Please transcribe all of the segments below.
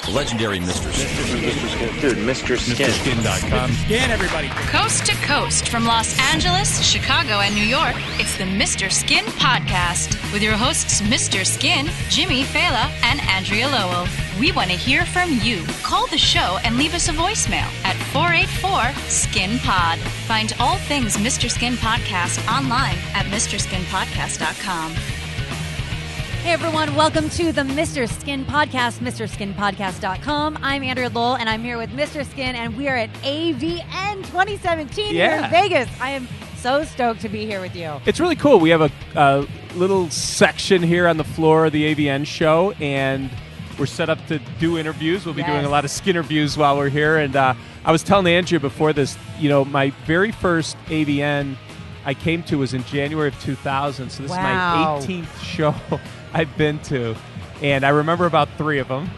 Legendary Mr. Skin. Dude, Mr. Skin. MrSkin.com. Skin, everybody. Coast to coast from Los Angeles, Chicago, and New York, it's the Mr. Skin Podcast with your hosts Mr. Skin, Jimmy Fela, and Andrea Lowell. We want to hear from you. Call the show and leave us a voicemail at 484-SKIN-POD. Find all things Mr. Skin Podcast online at MrSkinPodcast.com. Hey everyone, welcome to the Mr. Skin Podcast, MrSkinPodcast.com. I'm Andrea Lowell, and I'm here with Mr. Skin, and we are at AVN 2017 here in Vegas. I am so stoked to be here with you. It's really cool. We have a little section here on the floor of the AVN show, and we're set up to do interviews. We'll be doing a lot of skin interviews while we're here. And I was telling Andrea before this, my very first AVN I came to was in January of 2000, so this is my 18th show I've been to, and I remember about 3 of them.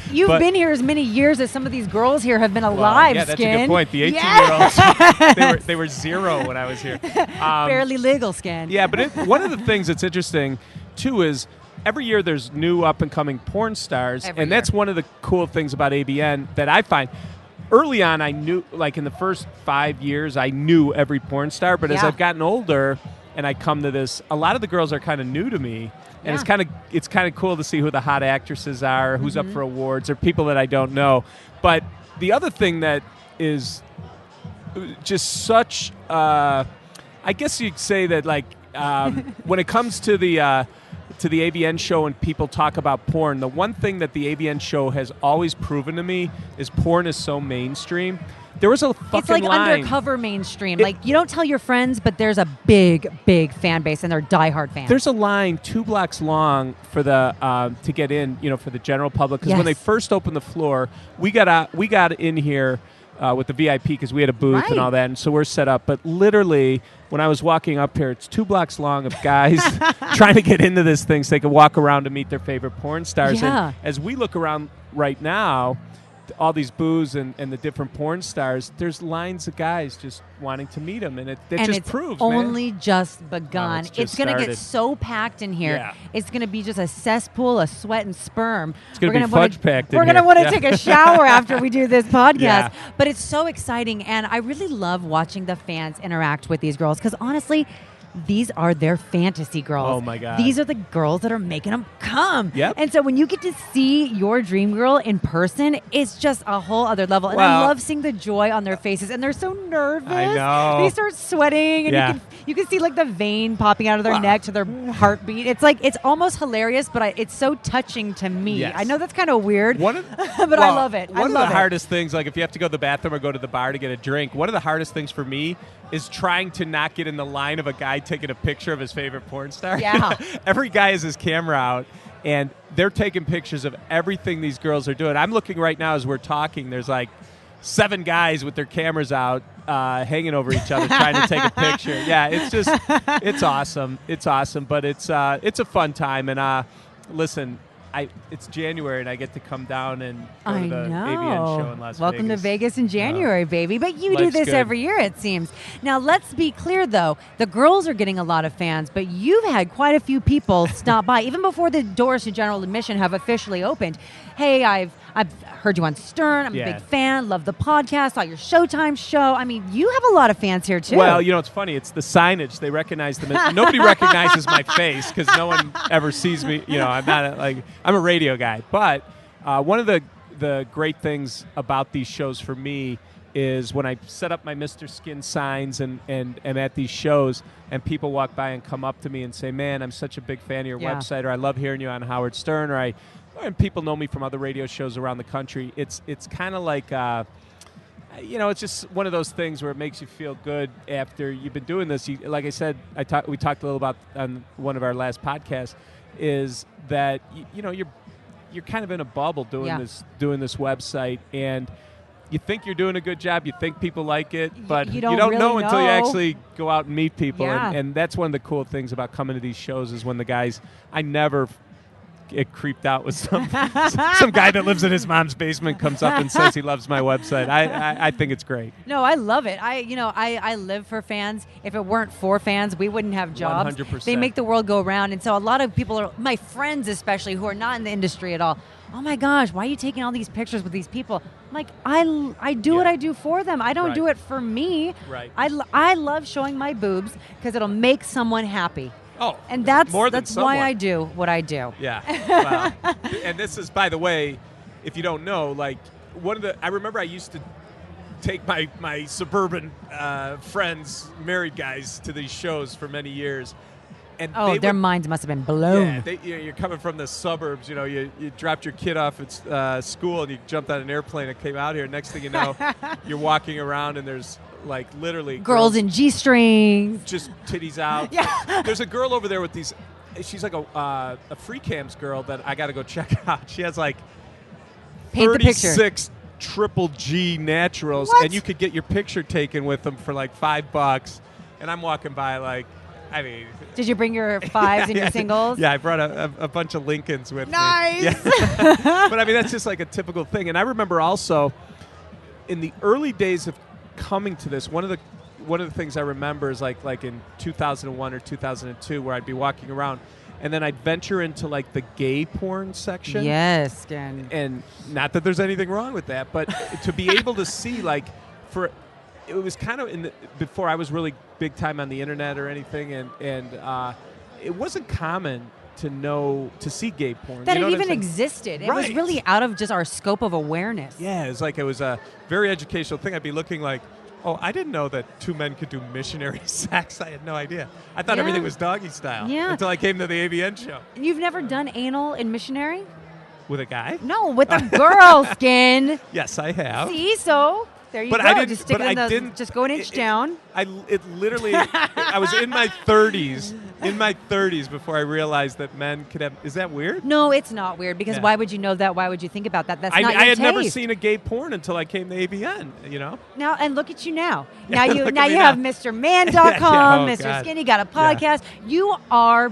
You've been here as many years as some of these girls here have been alive, yeah, that's Skin. a good point. The 18-year-olds, they were 0 when I was here. Barely legal, Skin. Yeah, but one of the things that's interesting, too, is every year there's new up-and-coming porn stars, and that's one of the cool things about AVN that I find. Early on, I knew, like in the first 5 years, I knew every porn star, but as I've gotten older and I come to this, a lot of the girls are kind of new to me. And it's kind of cool to see who the hot actresses are, who's up for awards, or people that I don't know. But the other thing that is just such, I guess you'd say that like when it comes to the AVN show and people talk about porn, the one thing that the AVN show has always proven to me is porn is so mainstream. There was a fucking It's like line. undercover mainstream. Like, you don't tell your friends, but there's a big, big fan base, and they're diehard fans. There's a line 2 blocks long for the to get in, for the general public. Because when they first opened the floor, we got in here with the VIP because we had a booth and all that, and so we're set up. But literally, when I was walking up here, it's 2 blocks long of guys trying to get into this thing so they could walk around to meet their favorite porn stars. Yeah. And as we look around right now, all these booths and the different porn stars, there's lines of guys just wanting to meet them, and it just proves, only just begun. It's just it's going to get started. so packed in here. Yeah. It's going to be just a cesspool of sweat and sperm. It's going to be fudge-packed in We're going to here. want to take a shower after we do this podcast. Yeah. But it's so exciting, and I really love watching the fans interact with these girls, because honestly, these are their fantasy girls. Oh, my God. These are the girls that are making them come. Yep. And so when you get to see your dream girl in person, it's just a whole other level. And I love seeing the joy on their faces. And they're so nervous. I know. They start sweating. And you can see like the vein popping out of their neck to their heartbeat. It's like, it's almost hilarious, but it's so touching to me. Yes. I know that's kind of weird, but I love it. One of the hardest things, like if you have to go to the bathroom or go to the bar to get a drink, one of the hardest things for me is trying to not get in the line of a guy taking a picture of his favorite porn star. Yeah. Every guy has his camera out, and they're taking pictures of everything these girls are doing. I'm looking right now as we're talking. There's like 7 guys with their cameras out, hanging over each other, trying to take a picture. Yeah, it's awesome. It's awesome, but it's a fun time. And listen, it's January, and I get to come down and go to the AVN show in Las Vegas. Welcome to Vegas in January, baby. But you do life's this good. every year, it seems. Now, let's be clear, though. The girls are getting a lot of fans, but you've had quite a few people stop by, even before the doors to general admission have officially opened. Hey, I've heard you on Stern. I'm a big fan. Love the podcast. Saw your Showtime show. I mean, you have a lot of fans here, too. Well, it's funny. It's the signage. They recognize them. Nobody recognizes my face because no one ever sees me. I'm not I'm a radio guy. But one of the great things about these shows for me is when I set up my Mr. Skin signs and am at these shows, and people walk by and come up to me and say, man, I'm such a big fan of your website, or I love hearing you on Howard Stern, and people know me from other radio shows around the country. It's kind of like, it's just one of those things where it makes you feel good after you've been doing this. Like I said, we talked a little about on one of our last podcasts, is that you're kind of in a bubble doing this website, and you think you're doing a good job. You think people like it, but you don't really know until you know. actually go out and meet people. Yeah. And that's one of the cool things about coming to these shows is when the guys, I never get creeped out with some guy that lives in his mom's basement comes up and says he loves my website. I think it's great. No, I love it. I live for fans. If it weren't for fans, we wouldn't have jobs. 100%. They make the world go round. And so a lot of people are, my friends especially, who are not in the industry at all, oh my gosh, why are you taking all these pictures with these people? I'm like, I do what I do for them. I don't do it for me. Right. I love showing my boobs because it'll make someone happy. Oh, And that's more than why someone. I do what I do. Yeah. Wow. And this is, by the way, if you don't know, like I remember I used to take my suburban friends, married guys, to these shows for many years. And Their minds must have been blown. Yeah, you're coming from the suburbs. You know, you dropped your kid off at school and you jumped on an airplane and came out here. Next thing you know, you're walking around and there's like literally Girls in G-strings. just titties out. Yeah. There's a girl over there with these. She's like a free cams girl that I got to go check out. She has like Paint the picture. 36 triple G naturals, What? and you could get your picture taken with them for like $5. And I'm walking by like, I mean. Did you bring your fives and your singles? Yeah, I brought a bunch of Lincolns with Nice. me. Yeah. But I mean, that's just like a typical thing. And I remember also in the early days of coming to this, one of the things I remember is like in 2001 or 2002, where I'd be walking around, and then I'd venture into like the gay porn section. Yes. And not that there's anything wrong with that, but to be able to see like it was kind of before I was really big time on the internet or anything, and it wasn't common to see gay porn. That You know it what I'm even saying? existed. It was Right. really out of just our scope of awareness. Yeah, it was a very educational thing. I'd be looking like, oh, I didn't know that two men could do missionary sex. I had no idea. I thought Yeah. everything was doggy style Yeah. until I came to the AVN show And you've never done anal in missionary? with a guy. No, with a girl, Skin. Yes, I have. See, so there you But go. I didn't. Just stick But it in I the, didn't. just go an inch down. It literally. I was in my 30s. In my 30s before I realized that men could have. Is that weird? No, it's not weird because Yeah. why would you know that? Why would you think about that? That's I not your had never taste. seen a gay porn until I came to AVN. You know. Now and look at you now. Yeah, Now you look at now me you now. have MrMan.com, Yeah, oh, Mr. God. Skinny got a Yeah. podcast. You are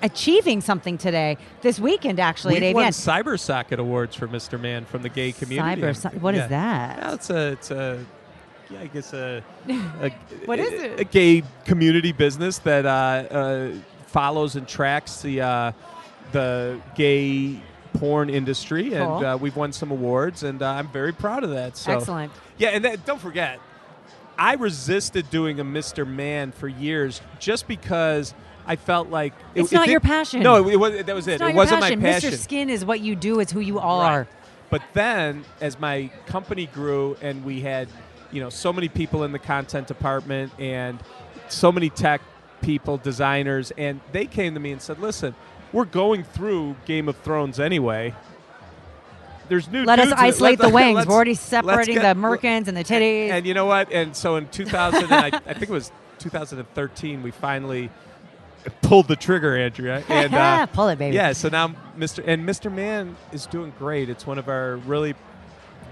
achieving something today, this weekend actually We at won AVN. CyberSocket Awards for Mr. Man from the gay community. What is Yeah. that? Yeah, it's a yeah, I guess What is it? A gay community business that follows and tracks the gay porn industry, and Cool. we've won some awards, and I'm very proud of that. So. Excellent. Yeah, and don't forget, I resisted doing a Mr. Man for years just because I felt like It's not your passion. No, that was it. It's not It your wasn't passion. my passion. Mr. Skin is what you do. It's who you are. Right. But then, as my company grew and we had, so many people in the content department and so many tech people, designers, and they came to me and said, "Listen, we're going through Game of Thrones anyway. There's new. Let us dudes in it. isolate the wings. let's- We're already let's separating get- the merkins and the titties. And you know what? And so in 2000, I think it was 2013, we finally pulled the trigger, Andrea. And Pull it, baby. yeah, so now Mr. Man is doing great. It's one of our really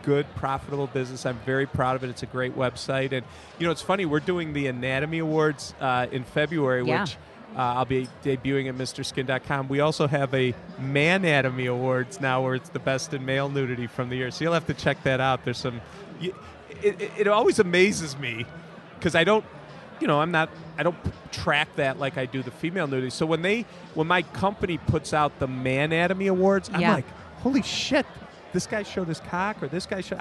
good, profitable business. I'm very proud of it. It's a great website. And, it's funny. We're doing the Anatomy Awards in February, Yeah. which I'll be debuting at MrSkin.com. We also have a Manatomy Awards now where it's the best in male nudity from the year. So you'll have to check that out. There's some... It always amazes me because I don't track that like I do the female nudity. So when my company puts out the Manatomy Awards, I'm Yeah. like, holy shit, this guy showed his cock or this guy showed.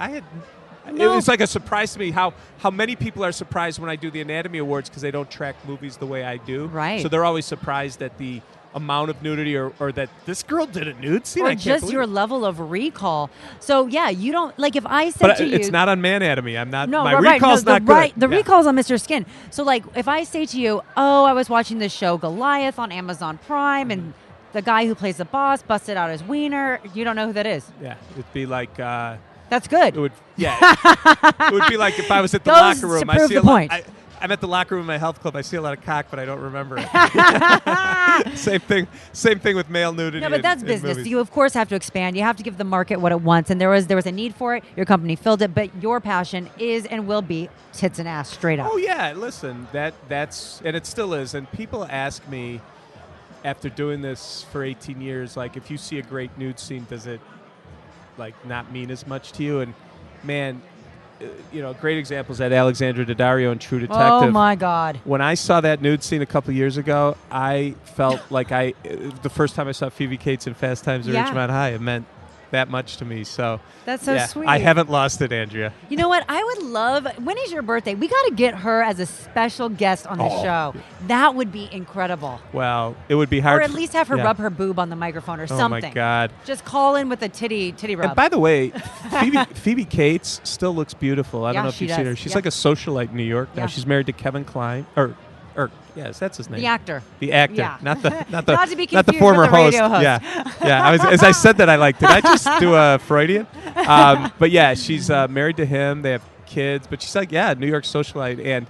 No. It was like a surprise to me how many people are surprised when I do the Anatomy Awards because they don't track movies the way I do. Right. So they're always surprised at the amount of nudity or that this girl did a nude scene. I or can't just believe your it. level of recall. So yeah, you don't like if I said But to you, it's not on Manatomy. I'm not. no, my right, recall's no, not good. The Yeah. recall's on Mr. Skin. So like if I say to you, oh, I was watching this show Goliath on Amazon Prime, and the guy who plays the boss busted out his wiener, you don't know who that is. Yeah, it'd be like. That's good. It would, yeah. It would be like if I was at the Goes locker room. to I prove see the a lot. point. I'm at the locker room in my health club. I see a lot of cock, but I don't remember it. Same thing with male nudity. No, but that's in business. movies. You of course have to expand. You have to give the market what it wants, and there was a need for it. Your company filled it, but your passion is and will be tits and ass, straight up. Oh yeah, listen, that's and it still is. And people ask me after doing this for 18 years, like, if you see a great nude scene, does it like not mean as much to you? And man, great examples at Alexandra Daddario in True Detective. Oh my God! When I saw that nude scene a couple years ago, I felt like the first time I saw Phoebe Cates in Fast Times at Ridgemont High, it meant that much to me. So that's so sweet. I haven't lost it, Andrea. You know what? I would love. When is your birthday? We got to get her as a special guest on the show. That would be incredible. Well, it would be hard. Or at least have her rub her boob on the microphone or something. Oh my God! Just call in with a titty rub. And by the way, Phoebe Cates still looks beautiful. I don't know if you've seen her. She's like a socialite in New York now. She's married to Kevin Kline, or yes, that's his name. The actor. The actor, Yeah. not the Not to be not the confused former with the radio host. Yeah. As I said that, did I just do a Freudian? But yeah, she's married to him. They have kids, but she's like, New York socialite. And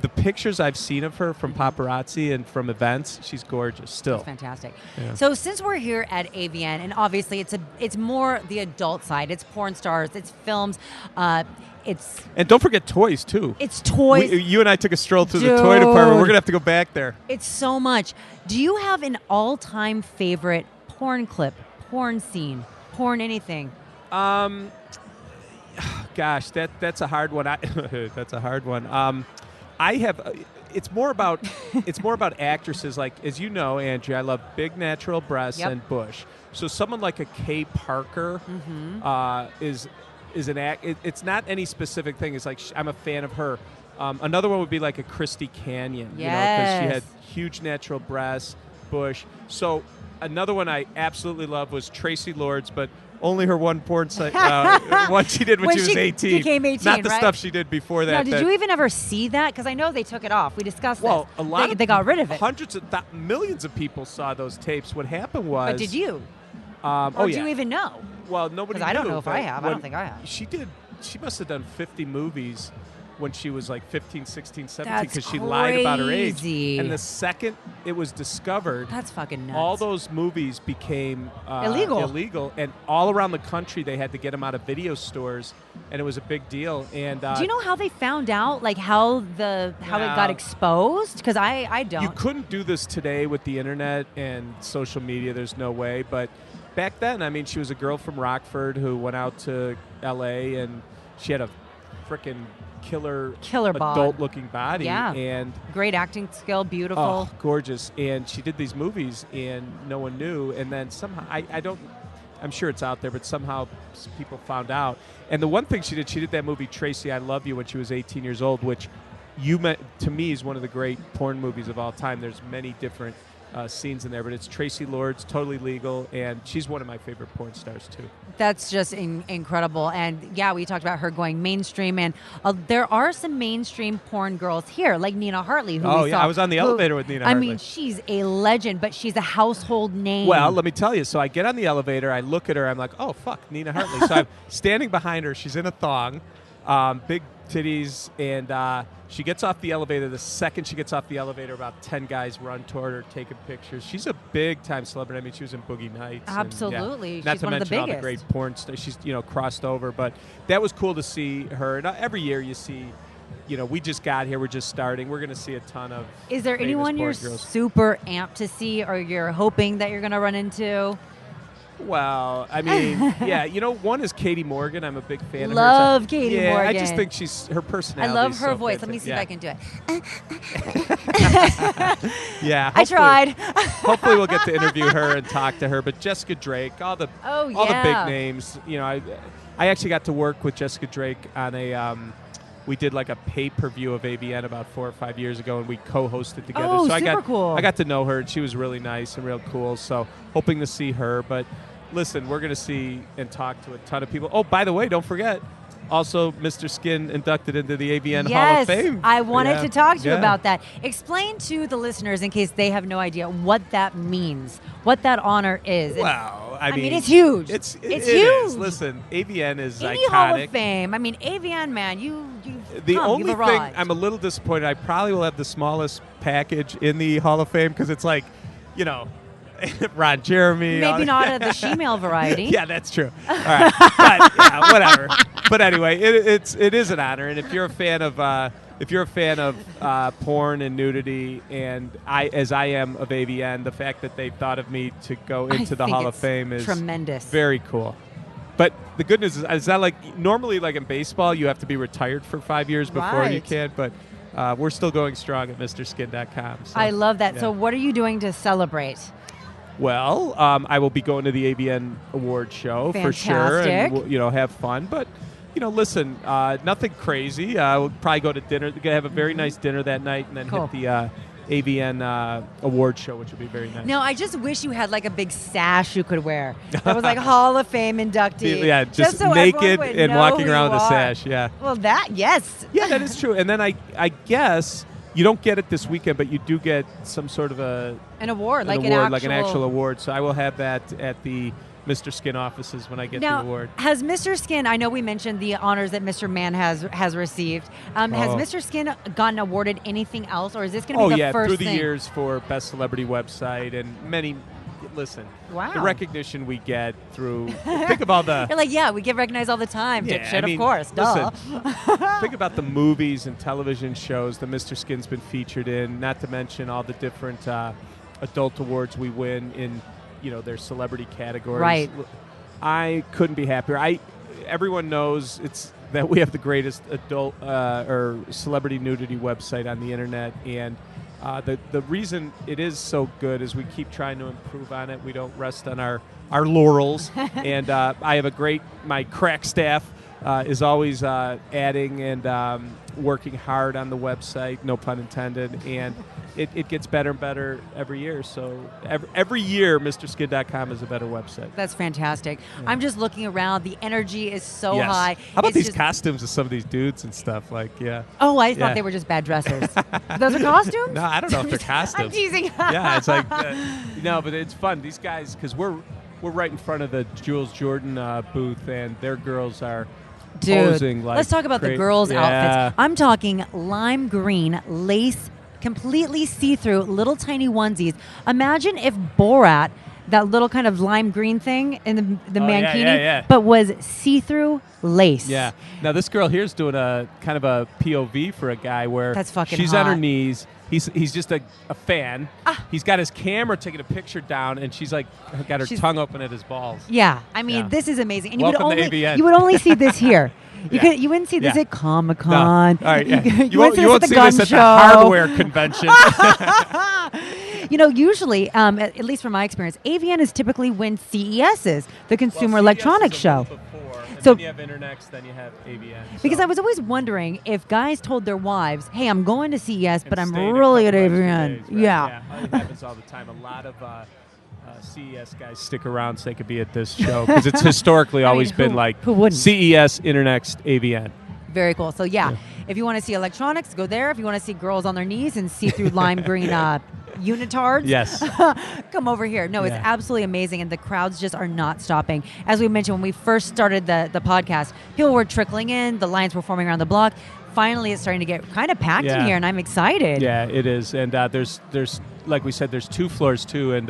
the pictures I've seen of her from paparazzi and from events, she's gorgeous still. That's fantastic. Yeah. So since we're here at AVN, and obviously it's more the adult side. It's porn stars. It's films. And don't forget toys too. It's toys. You and I took a stroll through the toy department. We're gonna have to go back there. It's so much. Do you have an all-time favorite porn clip, porn scene, porn anything? Gosh, that's a hard one. That's a hard one. I have. It's more about actresses. Like, as you know, Andrea, I love big natural breasts and bush. So someone like a Kay Parker is an act. It's not any specific thing. It's like I'm a fan of her. Another one would be like a Christy Canyon, because she had huge natural breasts, bush. So another one I absolutely love was Tracy Lords, but only her one porn site, what she did when she was 18. Became 18, not the right? stuff she did before that. Now, did you even ever see that? Because I know they took it off. We discussed well, this. a lot. They got rid of it. Hundreds of millions of people saw those tapes. What happened was. But did you? Or do you even know? Well, nobody. Because I don't knew, know if I have. I don't think I have. She must have done 50 movies when she was like 15, 16, 17 That's because she lied about her age. crazy. And the second it was discovered, That's fucking nuts. all those movies became Illegal. And all around the country, they had to get them out of video stores, and it was a big deal. And do you know how they found out? Like how it got exposed? Because I don't. You couldn't do this today with the internet and social media. There's no way. But back then, I mean, she was a girl from Rockford who went out to L.A. and she had a frickin' killer adult-looking body. Yeah. And great acting skill, beautiful. Oh, gorgeous. And she did these movies, and no one knew. And then somehow, I'm sure it's out there, but somehow people found out. And the one thing she did that movie, Tracy, I Love You, when she was 18 years old, which to me is one of the great porn movies of all time. There's many different scenes in there, but it's Tracy Lords, totally legal, and she's one of my favorite porn stars too. That's just incredible. And yeah, we talked about her going mainstream, and there are some mainstream porn girls here, like Nina Hartley, who we saw. I was on the elevator with Nina Hartley. I mean, she's a legend, but she's a household name. Well, let me tell you. So I get on the elevator, I look at her, I'm like, oh, fuck, Nina Hartley. So I'm standing behind her. She's in a thong, big titties, and she gets off the elevator. The second she gets off the elevator, about 10 guys run toward her, taking pictures. She's a big-time celebrity. I mean, she was in Boogie Nights. Absolutely. And, She's one of the biggest. Not to mention all the great porn stars. She's, crossed over. But that was cool to see her. And every year you see, we just got here. We're just starting. We're going to see a ton of Is there anyone you're girls. super amped to see, or you're hoping that you're going to run into? Well, I mean, one is Katie Morgan. I'm a big fan Love of her. Katie Morgan. I just think her personality. I love is her so voice. fantastic. Let me see if I can do it. Yeah, I tried. Hopefully, we'll get to interview her and talk to her. But Jessica Drake, all the big names. I actually got to work with Jessica Drake on a. We did like a pay-per-view of AVN about 4 or 5 years ago, and we co-hosted together. Oh, so super cool. I got to know her, and she was really nice and real cool. So hoping to see her. But listen, we're going to see and talk to a ton of people. Oh, by the way, don't forget, also Mr. Skin inducted into the AVN Hall of Fame. Yes, I wanted to talk to you about that. Explain to the listeners, in case they have no idea, what that means, what that honor is. Wow. I mean, it's huge. It's huge. Listen, AVN is Any iconic. Hall of Fame. I mean, AVN, man, the only thing I'm a little disappointed, I probably will have the smallest package in the Hall of Fame because it's like, Ron Jeremy. Maybe not of the she-male variety. Yeah, that's true. All right, but whatever. But anyway, it is an honor, and if you're a fan of porn and nudity, and as I am of AVN, the fact that they thought of me to go into the Hall of Fame is tremendous. Very cool. But the good news is that like normally like in baseball you have to be retired for 5 years before you Right. can, but we're still going strong at MrSkin.com. So, I love that. yeah. So what are you doing to celebrate? Well, I will be going to the AVN award show for sure, and Fantastic. we'll, have fun. But listen, nothing crazy. We'll probably go to dinner. We're gonna have a very nice dinner that night, and then Cool. hit the AVN award show, which will be very nice. Now, I just wish you had like a big sash you could wear. That was like Hall of Fame inductee. Yeah, just so naked everyone would and know walking who around you with a are. sash. Yeah. Well, yes. Yeah, that is true. And then I guess you don't get it this weekend, but you do get some sort of An award, like an actual award. So I will have that at the Mr. Skin offices when I get Now, the award. has Mr. Skin, I know we mentioned the honors that Mr. Man has received. Has Mr. Skin gotten awarded anything else, or is this going to be the first through thing? the years for Best Celebrity Website and many. Listen, Wow. the recognition we get through. Think of all the. You're like, yeah, we get recognized all the time. Yeah, Shit, I mean, of course. Duh. listen, think about the movies and television shows that Mr. Skin's been featured in, not to mention all the different adult awards we win in, their celebrity categories. Right. I couldn't be happier. Everyone knows that we have the greatest adult or celebrity nudity website on the internet, and the reason it is so good is we keep trying to improve on it. We don't rest on our laurels, and I have my crack staff is always adding and working hard on the website, no pun intended, and it gets better and better every year. So every year, MrSkin.com is a better website. That's fantastic. I'm just looking around. The energy is so Yes. high. How about It's these just- costumes of some of these dudes and stuff? Like, yeah. Oh, I thought Yeah. they were just bad dressers. Those are costumes? No, I don't know if they're I'm costumes. teasing. Yeah, it's like, no, but it's fun. These guys, because we're right in front of the Jules Jordan booth, and their girls are posing Dude, like. let's talk about the girls' outfits. I'm talking lime green lace, completely see-through, little tiny onesies. Imagine if Borat, that little kind of lime green thing in the mankini, yeah. but was see-through lace. Yeah. Now this girl here's doing a kind of a POV for a guy where That's fucking she's on her hot. knees. He's just a fan. He's got his camera taking a picture down, and she's like got her She's- tongue open at his balls. Yeah, I mean, Yeah. this is amazing. And Welcome to you AVN. would only see this here. Yeah. You wouldn't see this Yeah. at Comic-Con. No. All right, yeah. You wouldn't see this at the see gun this at show. the hardware convention. Usually, at least from my experience, AVN is typically when CES is, the Consumer Well, Electronics CES is a Show. little before, and So- then you have Internext, then you have AVN. Because so- I was always wondering if guys told their wives, hey, I'm going to CES, but and I'm stayed a really at couple extra AVN. days, right? Yeah. It happens all the time. A lot of CES guys stick around so they could be at this show because it's historically always been like who wouldn't? CES, Internext, AVN. Very cool. So, if you want to see electronics, go there. If you want to see girls on their knees and see through lime green unitards, Yes. come over here. No, it's Yeah. absolutely amazing, and the crowds just are not stopping. As we mentioned when we first started the podcast, people were trickling in, the lines were forming around the block. Finally, it's starting to get kind of packed in Yeah. here, and I'm excited. Yeah, it is. And there's like we said, there's 2 floors too, and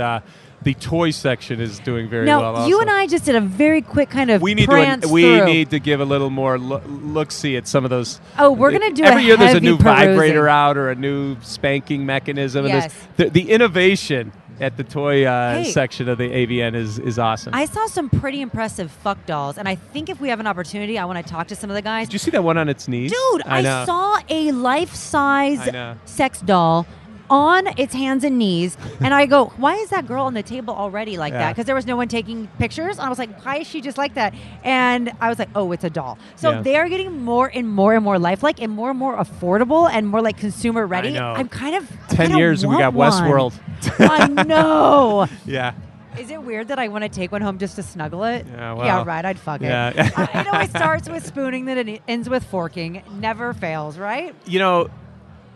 the toy section is doing very Now, well. Also. you and I just did a very quick kind of we need prance to we through. need to give a little more look-see at some of those. Oh, we're gonna do every a year. There's a heavy new perusing. vibrator out or a new spanking mechanism. Yes. And there's the innovation at the toy Hey. section of the AVN is awesome. I saw some pretty impressive fuck dolls, and I think if we have an opportunity, I want to talk to some of the guys. Did you see that one on its knees? Dude, I know. saw a life-size I know. sex doll on its hands and knees, and I go, why is that girl on the table already like that? Yeah. Because there was no one taking pictures, and I was like, why is she just like that? And I was like, oh, it's a doll. So Yeah. they are getting more and more lifelike and more affordable and more like consumer ready. know. I'm kind of 10 kinda years and we got want Westworld. one. I know. Yeah. Is it weird that I want to take one home just to snuggle it? Yeah, well, yeah, right. I'd fuck yeah. it. It always starts with spooning, then it ends with forking. Never fails, right?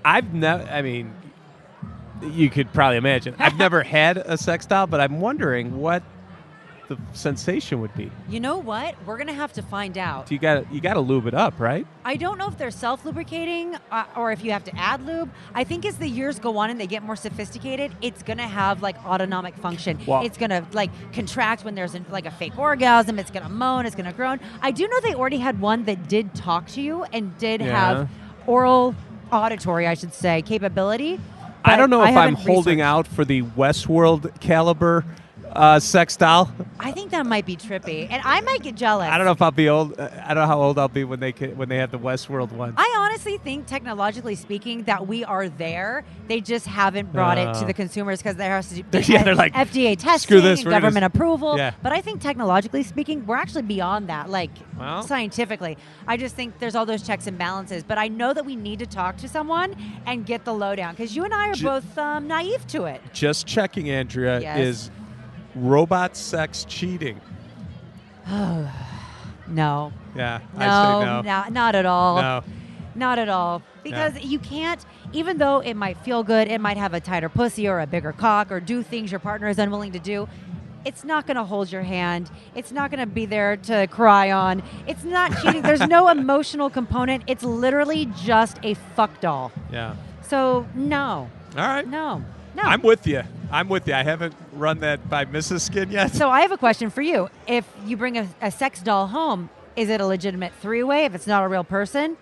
I've never. I mean, you could probably imagine. I've never had a sex doll, but I'm wondering what the sensation would be. You know what? We're gonna have to find out. You got to lube it up, right? I don't know if they're self-lubricating or if you have to add lube. I think as the years go on and they get more sophisticated, it's gonna have like autonomic function. Wow. It's gonna like contract when there's like a fake orgasm. It's gonna moan. It's gonna groan. I do know they already had one that did talk to you and did have oral, auditory, I should say, capability. I don't know but if I'm haven't holding researched. out for the Westworld caliber sex doll. I think that might be trippy, and I might get jealous. I don't know if I'll be old. I don't know how old I'll be when they have the Westworld one. I honestly think, technologically speaking, that we are there. They just haven't brought it to the consumers because there has to be they're like, FDA testing, screw this, and government approval. Yeah. But I think technologically speaking, we're actually beyond that, Well. scientifically. I just think there's all those checks and balances. But I know that we need to talk to someone and get the lowdown because you and I are both naive to it. Just checking, Andrea, Yes. is robot sex cheating? No. Yeah, No, I say no. Not at all. No. Not at all. Because you can't, even though it might feel good, it might have a tighter pussy or a bigger cock or do things your partner is unwilling to do. It's not going to hold your hand. It's not going to be there to cry on. It's not cheating. There's no emotional component. It's literally just a fuck doll. Yeah. So, no. All right. No. I'm with you. I haven't run that by Mrs. Skin yet. So I have a question for you. If you bring a sex doll home, is it a legitimate three-way if it's not a real person?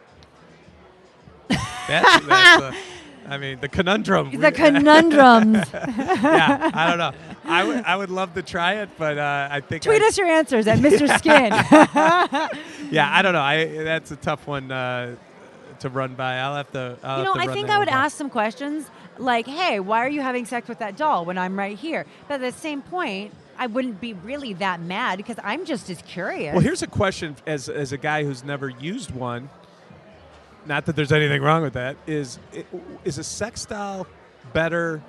That's the conundrum. The conundrums. Yeah, I don't know. I would love to try it, but I think Tweet us your answers at Mr. Skin. Yeah, I don't know. That's a tough one to run by. I'll have to. I think I would ask some questions like, "Hey, why are you having sex with that doll when I'm right here?" But at the same point, I wouldn't be really that mad because I'm just as curious. Well, here's a question as a guy who's never used one. Not that there's anything wrong with that. Is a sex doll better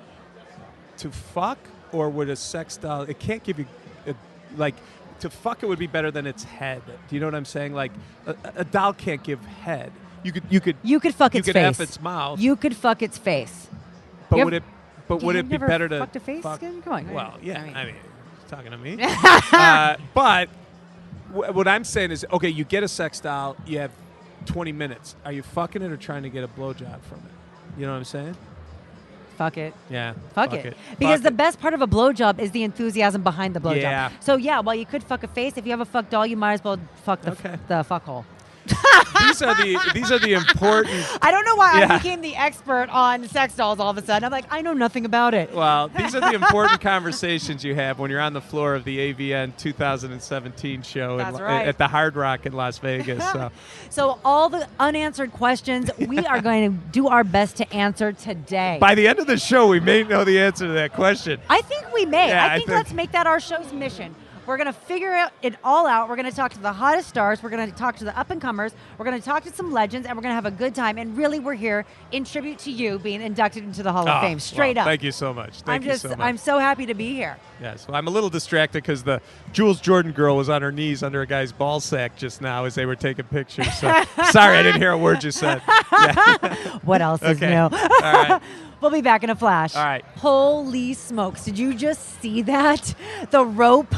to fuck, or would a sex doll? It can't give you to fuck. It would be better than its head. Do you know what I'm saying? Like a doll can't give head. You could fuck its face. You could F its mouth. You could fuck its face. But would it? But would it be never better to fucked a face? fuck? Come on. Well, yeah. I I mean talking to me. But what I'm saying is, okay, you get a sex doll. You have 20 minutes. Are you fucking it or trying to get a blowjob from it? You know what I'm saying? Fuck it. Yeah. Fuck it. Because Fuck the it. best part of a blowjob is the enthusiasm behind the blowjob. Yeah. So while you could fuck a face, if you have a fuck doll, you might as well fuck the fuck hole. These are the important. I don't know why I became the expert on sex dolls all of a sudden. I'm like, I know nothing about it. Well, these are the important conversations you have when you're on the floor of the AVN 2017 show at the Hard Rock in Las Vegas. So all the unanswered questions, we are going to do our best to answer today. By the end of the show, we may know the answer to that question. I think we may. Yeah, I think let's make that our show's mission. We're going to figure it all out. We're going to talk to the hottest stars. We're going to talk to the up-and-comers. We're going to talk to some legends, and we're going to have a good time. And really, we're here in tribute to you being inducted into the Hall of Fame. Straight up. Thank you so much. Thank you so much. I'm so happy to be here. Yes. Well, I'm a little distracted because the Jules Jordan girl was on her knees under a guy's ball sack just now as they were taking pictures. So sorry, I didn't hear a word you said. Yeah. What else is new? All right. We'll be back in a flash. All right. Holy smokes. Did you just see that? The rope.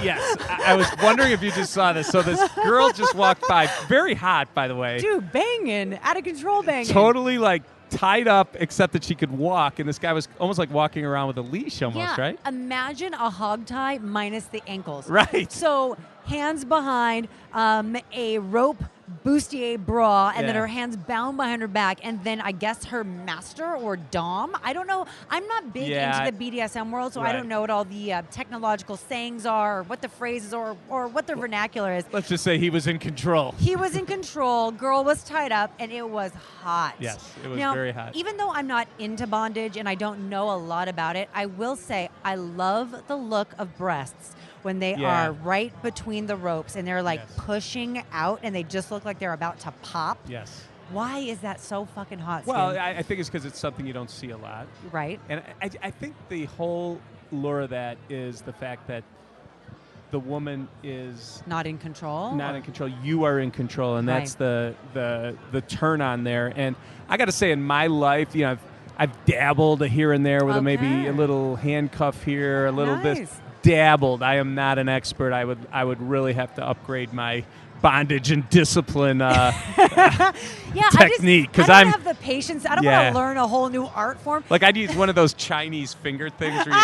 Yes. I was wondering if you just saw this. So this girl just walked by, very hot, by the way. Dude, banging. Out of control banging. Totally tied up, except that she could walk. And this guy was almost like walking around with a leash almost, right? Imagine a hog tie minus the ankles. Right. So hands behind, a rope bustier bra, and then her hands bound behind her back, and then I guess her master or dom. I don't know. I'm not big into the BDSM world, so I don't know what all the technological sayings are, or what the phrases are, or what the vernacular is. Let's just say he was in control. He was in control. Girl was tied up, and it was hot. Yes, it was now, very hot. Even though I'm not into bondage and I don't know a lot about it, I will say I love the look of breasts when they are right between the ropes and they're pushing out and they just look like they're about to pop. Yes. Why is that so fucking hot? Well, Skin? I think it's because it's something you don't see a lot. Right. And I think the whole lure of that is the fact that the woman is not in control. Not in control. You are in control, and that's the turn on there. And I got to say, in my life, I've dabbled here and there with maybe a little handcuff here, a little this. Dabbled. I am not an expert. I would really have to upgrade my bondage and discipline technique because I don't have the patience. I don't want to learn a whole new art form. Like I'd use one of those Chinese finger things where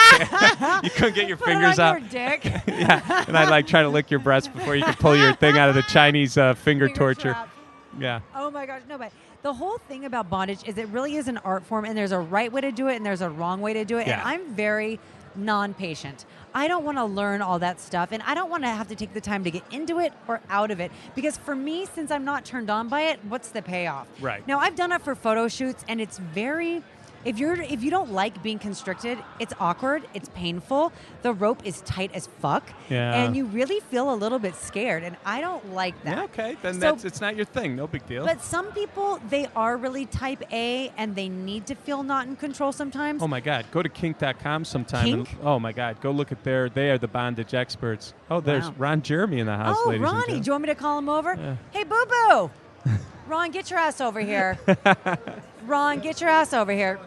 you couldn't get your fingers it on out. Your dick. Yeah, and I'd try to lick your breast before you could pull your thing out of the Chinese finger torture. Trap. Yeah. Oh my gosh, no, but the whole thing about bondage is it really is an art form, and there's a right way to do it, and there's a wrong way to do it. Yeah. And I'm very non-patient. I don't want to learn all that stuff, and I don't want to have to take the time to get into it or out of it. Because for me, since I'm not turned on by it, what's the payoff? Right. Now, I've done it for photo shoots, and it's very... If you don't like being constricted, it's awkward, it's painful, the rope is tight as fuck, and you really feel a little bit scared, and I don't like that. Yeah, okay, then So- it's not your thing. No big deal. But some people, they are really type A, and they need to feel not in control sometimes. Oh my God! Go to kink.com sometime. Kink? And, oh my God! Go look at they are the bondage experts. Oh, there's Wow. Ron Jeremy in the house, Oh, ladies and Ronnie, gentlemen. do you want me to call him over? Yeah. Hey, Boo Boo! Ron, get your ass over here. Ron, get your ass over here.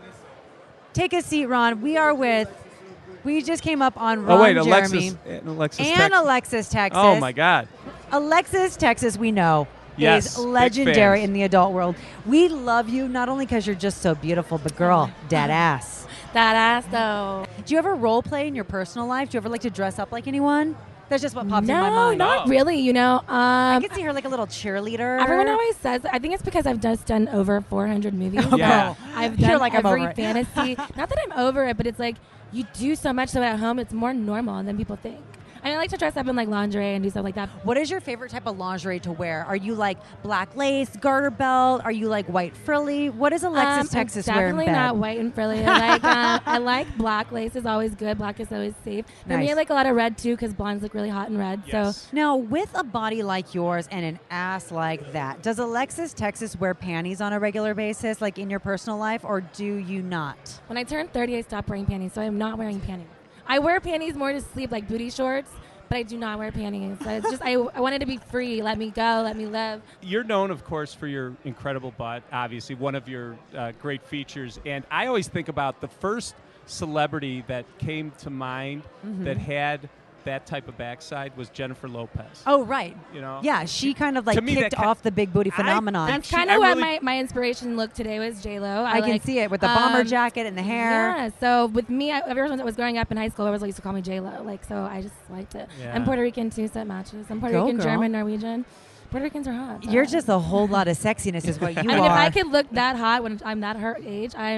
Take a seat, Ron. We just came up on Ron Oh wait, Jeremy. Alexis, And Texas. Alexis, Texas. Oh my God! Alexis, Texas, we know, Yes, is big legendary fans. in the adult world. We love you not only because you're just so beautiful, but girl, dead ass. That ass, though. Do you ever role play in your personal life? Do you ever like to dress up like anyone? That's just what popped in my No, mind. not really. I could see her like a little cheerleader. Everyone always says, I think it's because I've just done over 400 movies. Yeah. I've You're done like, I'm every over it. fantasy. Not that I'm over it, but it's like you do so much so at home, it's more normal than people think. And I like to dress up in like lingerie and do stuff like that. What is your favorite type of lingerie to wear? Are you like black lace, garter belt? Are you like white frilly? What does Alexis Texas I'm wear in definitely bed? not white and frilly. I like black lace is always good. Black is always safe. For me, Nice. I like a lot of red too because blondes look really hot in red. Yes. So Now, with a body like yours and an ass like that, does Alexis Texas wear panties on a regular basis, like in your personal life, or do you not? when I turned 30, I stopped wearing panties, so I'm not wearing panties. I wear panties more to sleep, like booty shorts, but I do not wear panties. It's just I wanted to be free. Let me go. Let me live. You're known, of course, for your incredible butt. Obviously, one of your great features. And I always think about the first celebrity that came to mind that had that type of backside was Jennifer Lopez. Oh, right. You know? Yeah, she kind of To like me, kicked that ki- off the big booty phenomenon. That's She- kind I of what really- my inspiration look today was J-Lo. I can see it with the bomber jacket and the hair. Yeah, so with me, ever since I was growing up in high school, everyone used to call me J-Lo. Like, so I just liked it. Yeah. I'm Puerto Rican too, so it matches. I'm Puerto Go, Rican, girl. German, Norwegian. Puerto Ricans are hot. so- You're just a whole lot of sexiness is what you I mean, are. if I could look that hot when I'm that her age, I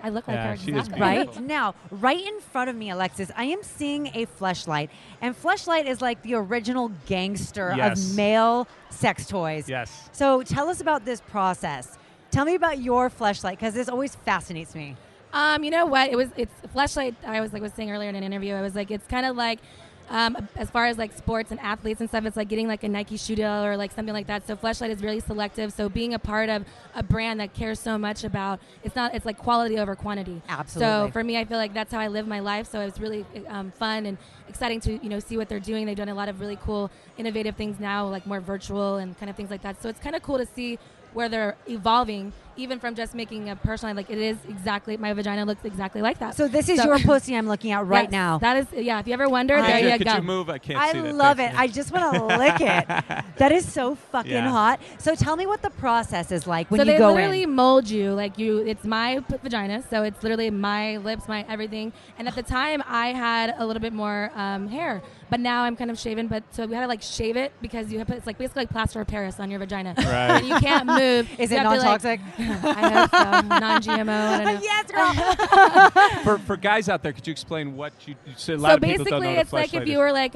look like Yeah, her. she is exactly. Right now, right in front of me, Alexis, I am seeing a fleshlight, and fleshlight is like the original gangster Yes. of male sex toys. Yes. So tell us about this process. Tell me about your fleshlight because this always fascinates me. You know what? It's fleshlight. I was saying earlier in an interview. I was like, it's kind of like. As far as like sports and athletes and stuff, it's like getting like a Nike shoe deal or like something like that. So Fleshlight is really selective. So being a part of a brand that cares so much about it's like quality over quantity. Absolutely. So for me, I feel like that's how I live my life. So it's really fun and exciting to see what they're doing. They've done a lot of really cool, innovative things now, like more virtual and kind of things like that. So it's kind of cool to see where they're evolving, even from just making a personal like it is exactly my vagina looks exactly like that. So this is your pussy I'm looking at right Yes, now. That is, yeah. If you ever wonder, I- there you Could go. you move? I can't I see that. love thing. it. I just want to lick it. That is so fucking Yeah. hot. So tell me what the process is like when So you they go literally in. mold you it's my vagina, so it's literally my lips, my everything. And at the time, I had a little bit more hair, but now I'm kind of shaven. But so we had to like shave it because you have it's like basically like plaster of Paris on your vagina, Right. and you can't move. Is You it have to, like- non-toxic? I hope so. Non-GMO. I don't know. Yes, girl. For guys out there, could you explain what you said? A lot So of people don't know basically, what it's like if Fleshlight you is. were like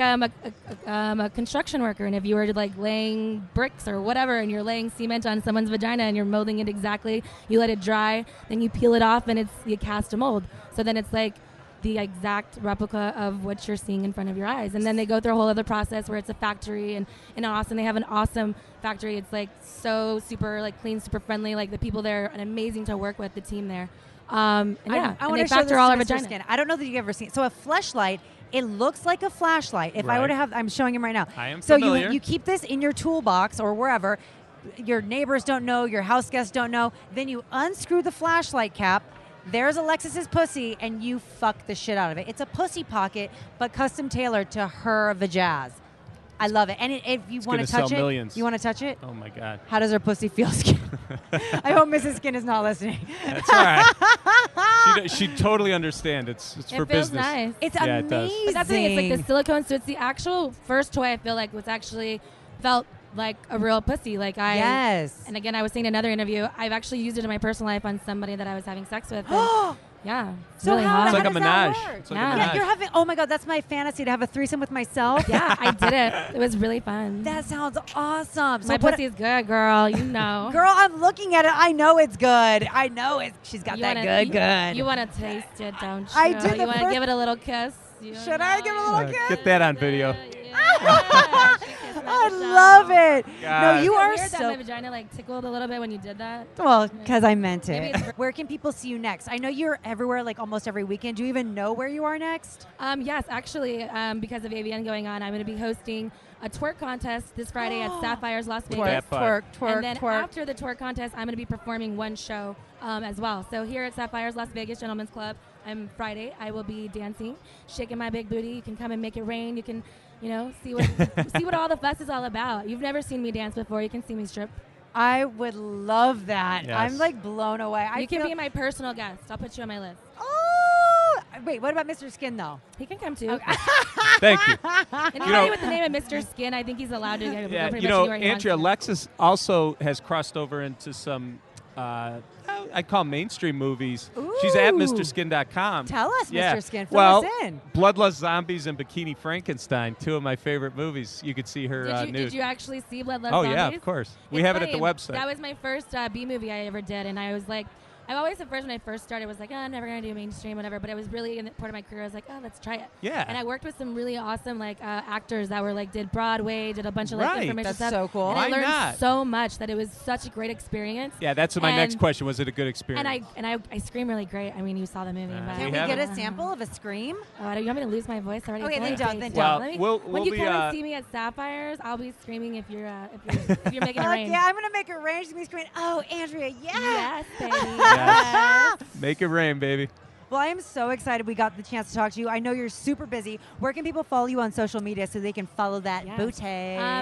a construction worker, and if you were like laying bricks or whatever, and you're laying cement on someone's vagina, and you're molding it exactly, you let it dry, then you peel it off, and you cast a mold. So then it's like the exact replica of what you're seeing in front of your eyes. And then they go through a whole other process where it's a factory, and in Austin they have an awesome factory. It's like so super like clean, super friendly. Like the people there are amazing to work with, the team there. And yeah, I and want they to show factor this all to our Mr. vagina. Skin. I don't know that you've ever seen. So a fleshlight, it looks like a flashlight. If I were to Right. have, I'm showing him right now. I am so familiar. you keep this in your toolbox or wherever. Your neighbors don't know. Your house guests don't know. Then you unscrew the flashlight cap. There's Alexis's pussy, and you fuck the shit out of it. It's a pussy pocket, but custom tailored to her vajazz. I love it. And if you want gonna to touch sell it, millions. you want to touch it? Oh my God. How does her pussy feel, Skin? I hope Mrs. Skin is not listening. That's all right. She totally understand. It's It for feels business. nice. It's Yeah, it does. amazing. But that's the thing. It's like the silicone. So it's the actual first toy I feel like was actually felt like a real pussy. Like Yes. And again, I was saying in another interview, I've actually used it in my personal life on somebody that I was having sex with. And Yeah. It's So really how, hot. It's like how a does that menage. work? It's like Yeah. a Yeah, menage. you're having. Oh my God, that's my fantasy to have a threesome with myself. Yeah, I did it. It was really fun. That sounds awesome. My what- pussy's good, girl. You know. Girl, I'm looking at it. I know it's good. I know it. She's got You that wanna- good. You want to taste it, don't you? I do. The You want to first- give it a little kiss? You Should I give it a little kiss? Get that on video. Yeah. She kissed my I vagina. love it. No, God. you Is it are weird that my so. vagina like tickled a little bit when you did that. Well, because I meant Maybe it. it's- Where can people see you next? I know you're everywhere, like almost every weekend. Do you even know where you are next? Yes, actually, because of AVN going on, I'm going to be hosting a twerk contest this Friday at Sapphires Las Vegas. That part. And then after the twerk contest, I'm going to be performing one show as well. So here at Sapphires Las Vegas Gentlemen's Club, Friday, I will be dancing, shaking my big booty. You can come and make it rain. You can, see what see what all the fuss is all about. You've never seen me dance before. You can see me strip. I would love that. Yes. I'm like blown away. You can be my personal guest. I'll put you on my list. Oh, wait. What about Mr. Skin though? He can come too. Thank you. Anybody with the name of Mr. Skin, I think he's allowed to go Yeah, pretty much anywhere he wants Andrea, to. Alexis also has crossed over into some, I call mainstream movies. She's at Ooh. MrSkin.com. Tell us, Yeah. Mr. Skin. Fill Well, us in. Bloodlust Zombies and Bikini Frankenstein, two of my favorite movies. You could see her Did you, nude. did you actually see Bloodlust Oh, Zombies? yeah, of course. We It's have it at the funny. website. That was my first B movie I ever did, and I was like, I always at first when I first started was like, oh, I'm never gonna do mainstream, whatever. But it was really in the part of my career. I was like, oh, let's try it. Yeah. And I worked with some really awesome actors that were did Broadway, did a bunch of Right. information That's stuff. so cool. And Why I learned not? so much that it was such a great experience. Yeah, that's my next And- question. Was it a good experience? And I scream really great. I mean, you saw the movie. but Can we we have get it. a sample of a scream? Oh, you want me to lose my voice already? Okay, It's then only don't, day then two. don't. Well, Let me- we'll when you be, come and see me at Sapphires, I'll be screaming if you're if you're making it rain. Yeah, I'm gonna make it rain. She's gonna be screaming. Oh, Andrea, yeah. Yes, baby. Yes. Make it rain, baby. Well, I am so excited we got the chance to talk to you. I know you're super busy. Where can people follow you on social media so they can follow that Yes. booty?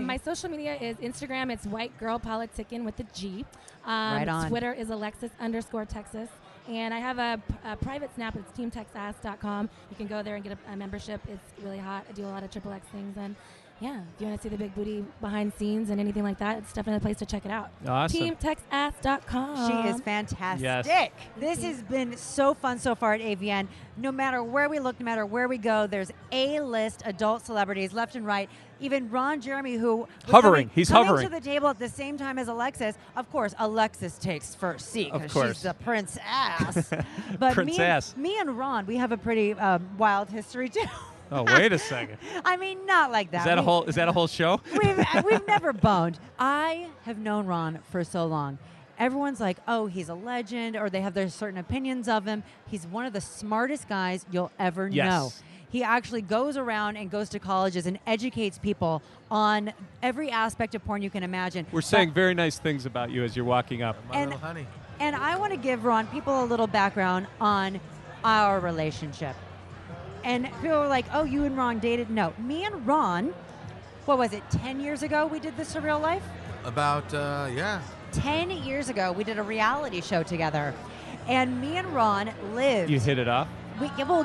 My social media is Instagram. It's White Girl Politicking with a G. Right on. Twitter is Alexis_Texas. And I have a private Snap. It's teamtexass.com. You can go there and get a membership. It's really hot. I do a lot of XXX things. And yeah, if you want to see the big booty behind scenes and anything like that, it's definitely a place to check it out. Awesome. Teamtexass.com. She is fantastic. Yes. This has been so fun so far at AVN. No matter where we look, no matter where we go, there's A-list adult celebrities left and right. Even Ron Jeremy, who was Hovering. coming, He's coming hovering. to the table at the same time as Alexis. Of course, Alexis takes first seat Of because course. she's the princess. But Princess. me and Ron, we have a pretty wild history too. Oh, wait a second. I mean, not like that. Is that a whole? Is that a whole show? We've never boned. I have known Ron for so long. Everyone's like, oh, he's a legend, or they have their certain opinions of him. He's one of the smartest guys you'll ever Yes. know. He actually goes around and goes to colleges and educates people on every aspect of porn you can imagine. We're saying very nice things about you as you're walking up. and, and I want to give Ron people a little background on our relationship. And people were like, oh, you and Ron dated? No. Me and Ron, what was it, 10 years ago we did this Surreal Life? About, yeah. 10 years ago, we did a reality show together. And me and Ron lived. You hit it off.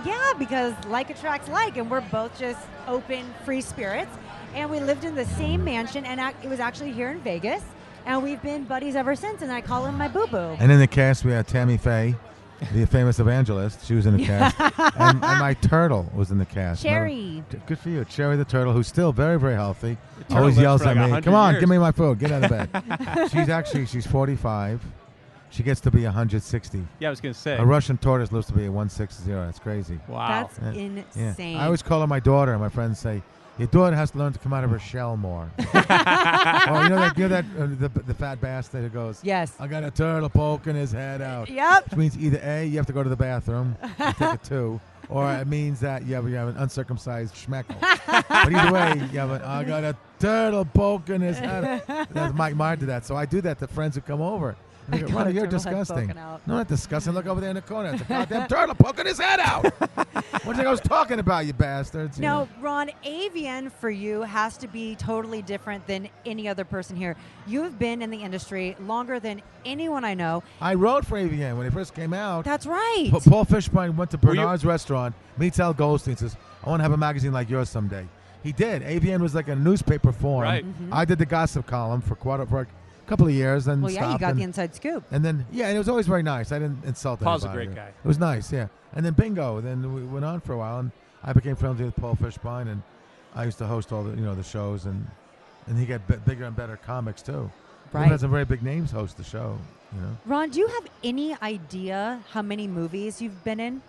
Yeah, because like attracts like, and we're both just open, free spirits. And we lived in the same mansion, and it was actually here in Vegas. And we've been buddies ever since, and I call him my boo-boo. And in the cast, we had Tammy Faye, the famous evangelist. She was in the cast. and my turtle was in the cast. Cherry. Good for you. Cherry the turtle, who's still very, very healthy. turtle Always lives yells for at like me, 100 come on, years." give me my food. Get out of bed. She's 45. She gets to be 160. Yeah, I was gonna say. A Russian tortoise lives to be 160. That's crazy. Wow. That's Yeah. insane. I always call her my daughter, and my friends say, your daughter has to learn to come out of her shell more. Well, you know that the fat bastard who goes, Yes. I got a turtle poking his head out. Yep. Which means either A, you have to go to the bathroom, and take a two, or it means that you have an uncircumcised schmeckle. But either way, I got a turtle poking his head out. That's Mike Meyer did that. So I do that to friends who come over. And they go, got Ronnie, a you're turtle head disgusting. poking out. No, not disgusting. Look over there in the corner. It's a goddamn turtle poking his head out. What do you think I was talking about, you bastards? You Now, know? Ron, AVN for you has to be totally different than any other person here. You've been in the industry longer than anyone I know. I wrote for AVN when it first came out. That's right. Paul Fishbein went to Were you- Bernard's restaurant, meets Al Goldstein, says, I want to have a magazine like yours someday. He did. AVN was like a newspaper form. Right. I did the gossip column for couple of years, and Well, yeah, you stopped got and, the inside scoop. and then and it was always very nice. I didn't insult Paul's a anybody. great guy. It was nice, yeah. And then bingo. Then we went on for a while, and I became friendly with Paul Fishbein, and I used to host all the the shows, and he got bigger and better comics too. Right. We've had some very big names host the show. Ron, do you have any idea how many movies you've been in?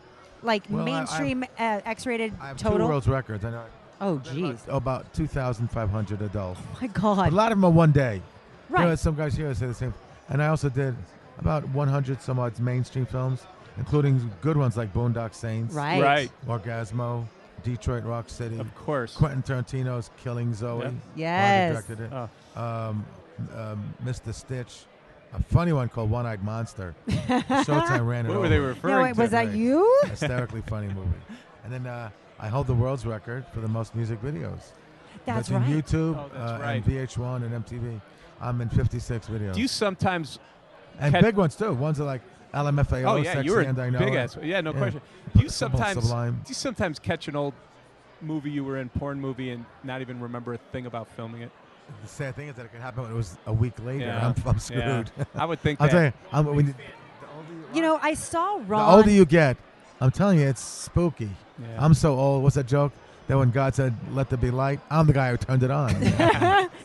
Like Well, mainstream X-rated I have total? 2 world's records. I know. Oh, jeez. About 2,500 adults. Oh, my But a God. lot of them are one day. Right. Some guys here say the same. And I also did about 100 some odd mainstream films, including good ones like Boondock Saints, Right. Right. Orgasmo, Detroit Rock City, Of course. Quentin Tarantino's Killing Zoe. Yep. Yes. Margaret directed it. Oh. Mr. Stitch, a funny one called One-Eyed Monster. Showtime ran it What were over. they referring No, wait, to? was that you? Hysterically funny movie. And then I hold the world's record for the most music videos. That's Between right. YouTube Oh, that's right. and VH1 and MTV. I'm in 56 videos. Do you sometimes and big ones too. Ones are like LMFAO, Oh yeah, Sexy you were and I Know big It. ass. Yeah, no Yeah. question. Do you Simple, sometimes Sublime. catch an old movie you were in, porn movie, and not even remember a thing about filming it? The sad thing is that it could happen when it was a week later. Yeah. I'm screwed. Yeah. I would think I'll that. tell you, when I saw the Ron. older you get, I'm telling you, it's spooky. Yeah. I'm so old. What's that joke? That when God said, "Let there be light," I'm the guy who turned it on.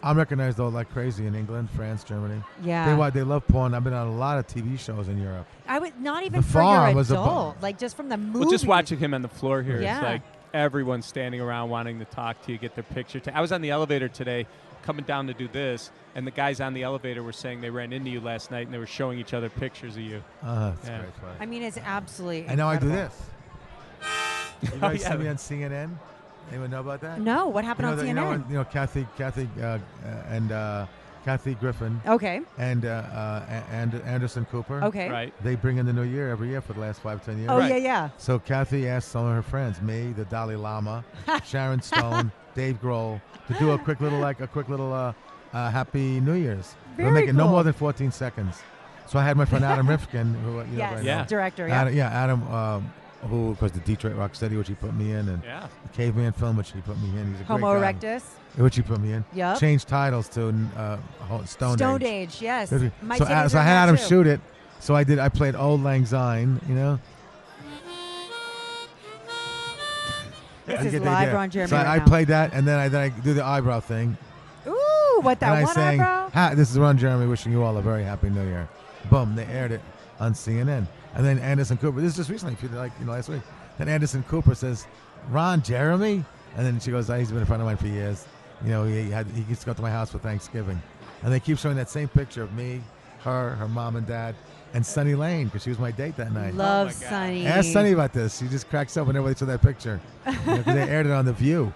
I'm recognized though like crazy in England, France, Germany. Yeah. They love porn. I've been on a lot of TV shows in Europe. I would not even The for your Farm was a adult, like just from the movie. Well, just watching him on the floor here, Yeah. it's like everyone's standing around wanting to talk to you, get their picture. I was on the elevator today, coming down to do this, and the guys on the elevator were saying they ran into you last night, and they were showing each other pictures of you. That's Yeah. great fun. I mean, it's absolutely. And now I do incredible. this. You guys yeah. see me on CNN? Anyone know about that? No, what happened on CNN? Kathy Griffin Okay. and Anderson Cooper. Okay. Right. They bring in the new year every year for the last 5-10 years. Oh Right. yeah. So Kathy asked some of her friends, me, the Dalai Lama, Sharon Stone, Dave Grohl, to do a quick little Happy New Year's. We'll Very make it no cool. more than 14 seconds. So I had my friend Adam Rifkin, who Yes. very Yeah. know. Director. Yeah. Adam, who was the Detroit Rock City, which he put me in, and Yeah. the Caveman film, which he put me in. He's a Homo great guy. erectus. Which he put me in. Yep. Changed titles to Stone Stoned Age. Age. Yes. So, My so titties I are had now, Adam too. shoot it. So I played Old Lang Syne, This You is get the live idea. on Jeremy So right I now. played that, and then I do the eyebrow thing. Ooh, what that And I one sang, eyebrow? "This is Ron Jeremy wishing you all a very happy New Year." Boom, they aired it on CNN. And then Anderson Cooper, this is just recently, last week. Then Anderson Cooper says, "Ron Jeremy?" And then she goes, "He's been a friend of mine for years. He used to go to my house for Thanksgiving." And they keep showing that same picture of me, her mom and dad, and Sunny Lane, because she was my date that night. Love Oh my God. Sunny. Ask Sunny about this. She just cracks up whenever they show that picture. 'Cause they aired it on The View,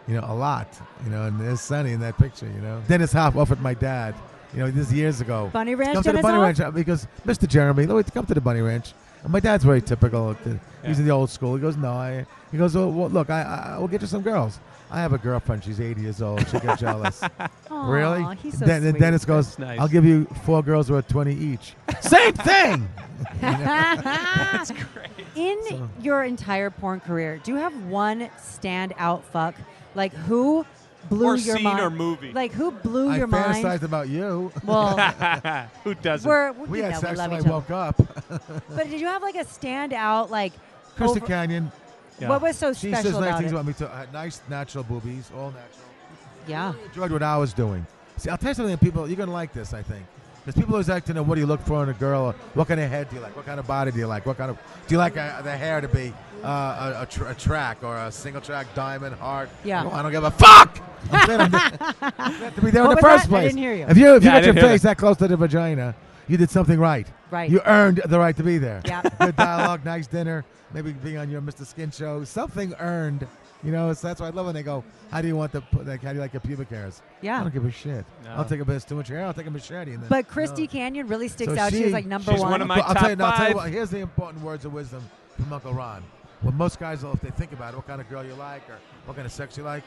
a lot. And there's Sunny in that picture, Dennis Hoff offered my dad, this is years ago. Bunny Ranch. Come to the Dennis Bunny Hoff? Ranch because Mr. Jeremy, come to the Bunny Ranch. And my dad's very typical. He's in the old school. He goes, no. He goes, well, look, I will get you some girls. I have a girlfriend. She's 80 years old. She'll get jealous. Aw, Really? He's so Then sweet. Dennis goes, That's nice. I'll give you 4 girls worth 20 each. Same thing. That's great. In your entire porn career, do you have one standout fuck? Like who blew Or your scene mind? or movie. Like who blew I your mind? fantasized about you. Well, Who doesn't? We had sex love when I each other. woke up. But did you have like a standout like? Krista over- Canyon. Yeah. What was so She special says nice about things it? about me too. I had nice natural boobies, all natural. Yeah. I enjoyed what I was doing. See, I'll tell you something, people, you're going to like this, I think. Because people always like to know, what do you look for in a girl? Or what kind of head do you like? What kind of body do you like? Do you like the hair to be a track or a single track, diamond, heart? Yeah. No, I don't give a fuck! I'm saying you have to be there in What the was first that? I place. didn't hear you. If you Yeah, I got your didn't hear face that close to the vagina, you did something right. Right. You earned the right to be there. Yeah. Good dialogue, nice dinner, maybe being on your Mr. Skin show. Something earned. So that's why I love when they go, how do you like your pubic hairs? I Yeah. don't give a shit. No. I'll take a bit of too much hair. I'll take a machete. And then, But Christy Canyon really sticks So out. She was she- like number she's one. one of my I'll top tell you, five. what, here's the important words of wisdom from Uncle Ron. Well, most guys, if they think about it, what kind of girl you like or what kind of sex you like,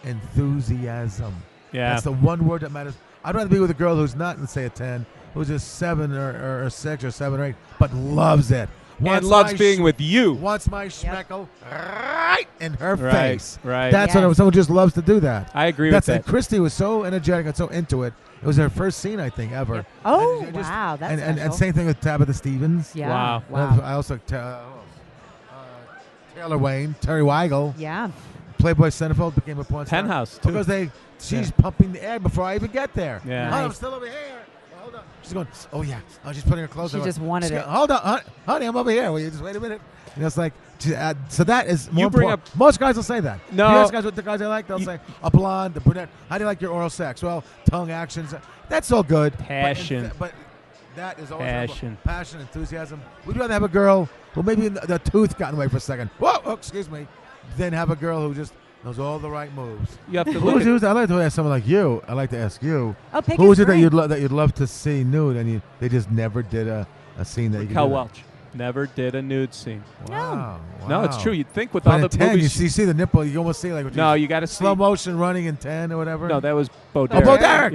enthusiasm. Yeah. That's the one word that matters. I'd rather be with a girl who's not, let's say, a 10, who's a 7 or a 6 or 7 or 8, but loves it. and loves being with you. Wants my schmeckle right in her Right, face. right. That's Yes. what someone just loves to do that. I agree That's with it. that. Christy was so energetic and so into it. It was her first scene, I think, ever. Oh, And it just- wow, that's and special. same thing with Tabitha Stevens. Yeah. Wow. I also Taylor Wayne, Terry Weigel, Yeah. Playboy Centerfold became a porn star. Penthouse, too. Because she's Yeah. pumping the air before I even get there. Yeah. Oh, I'm Nice. still over here. Hold on. She's going, oh, yeah. Oh, she's putting her clothes She on. just wanted She's it. going, hold on, honey, I'm over here. Will you just wait a minute? It's like, so that is more You bring important. Most guys will say that. No. If you ask guys what the guys I like, they'll say a blonde, a brunette. How do you like your oral sex? Well, tongue actions. That's all good. Passion. But that is always Passion. passion, enthusiasm. We'd rather have a girl who maybe the tooth got in the way for a second. Whoa, oh, excuse me. Than have a girl who just knows all the right moves. You have to look at I'd like to ask someone like you. I'd like to ask you. Oh, pick Who his is it that brain. you'd love to see nude and they just never did a scene that you could Cal do? Welch. Never did a nude scene. Wow. No, it's true. You'd think with But all in the 10, movies. you see the nipple, you almost see like No, you got to slow motion running in 10 or whatever. No, that was Bo Oh, Derek. Bo Derek.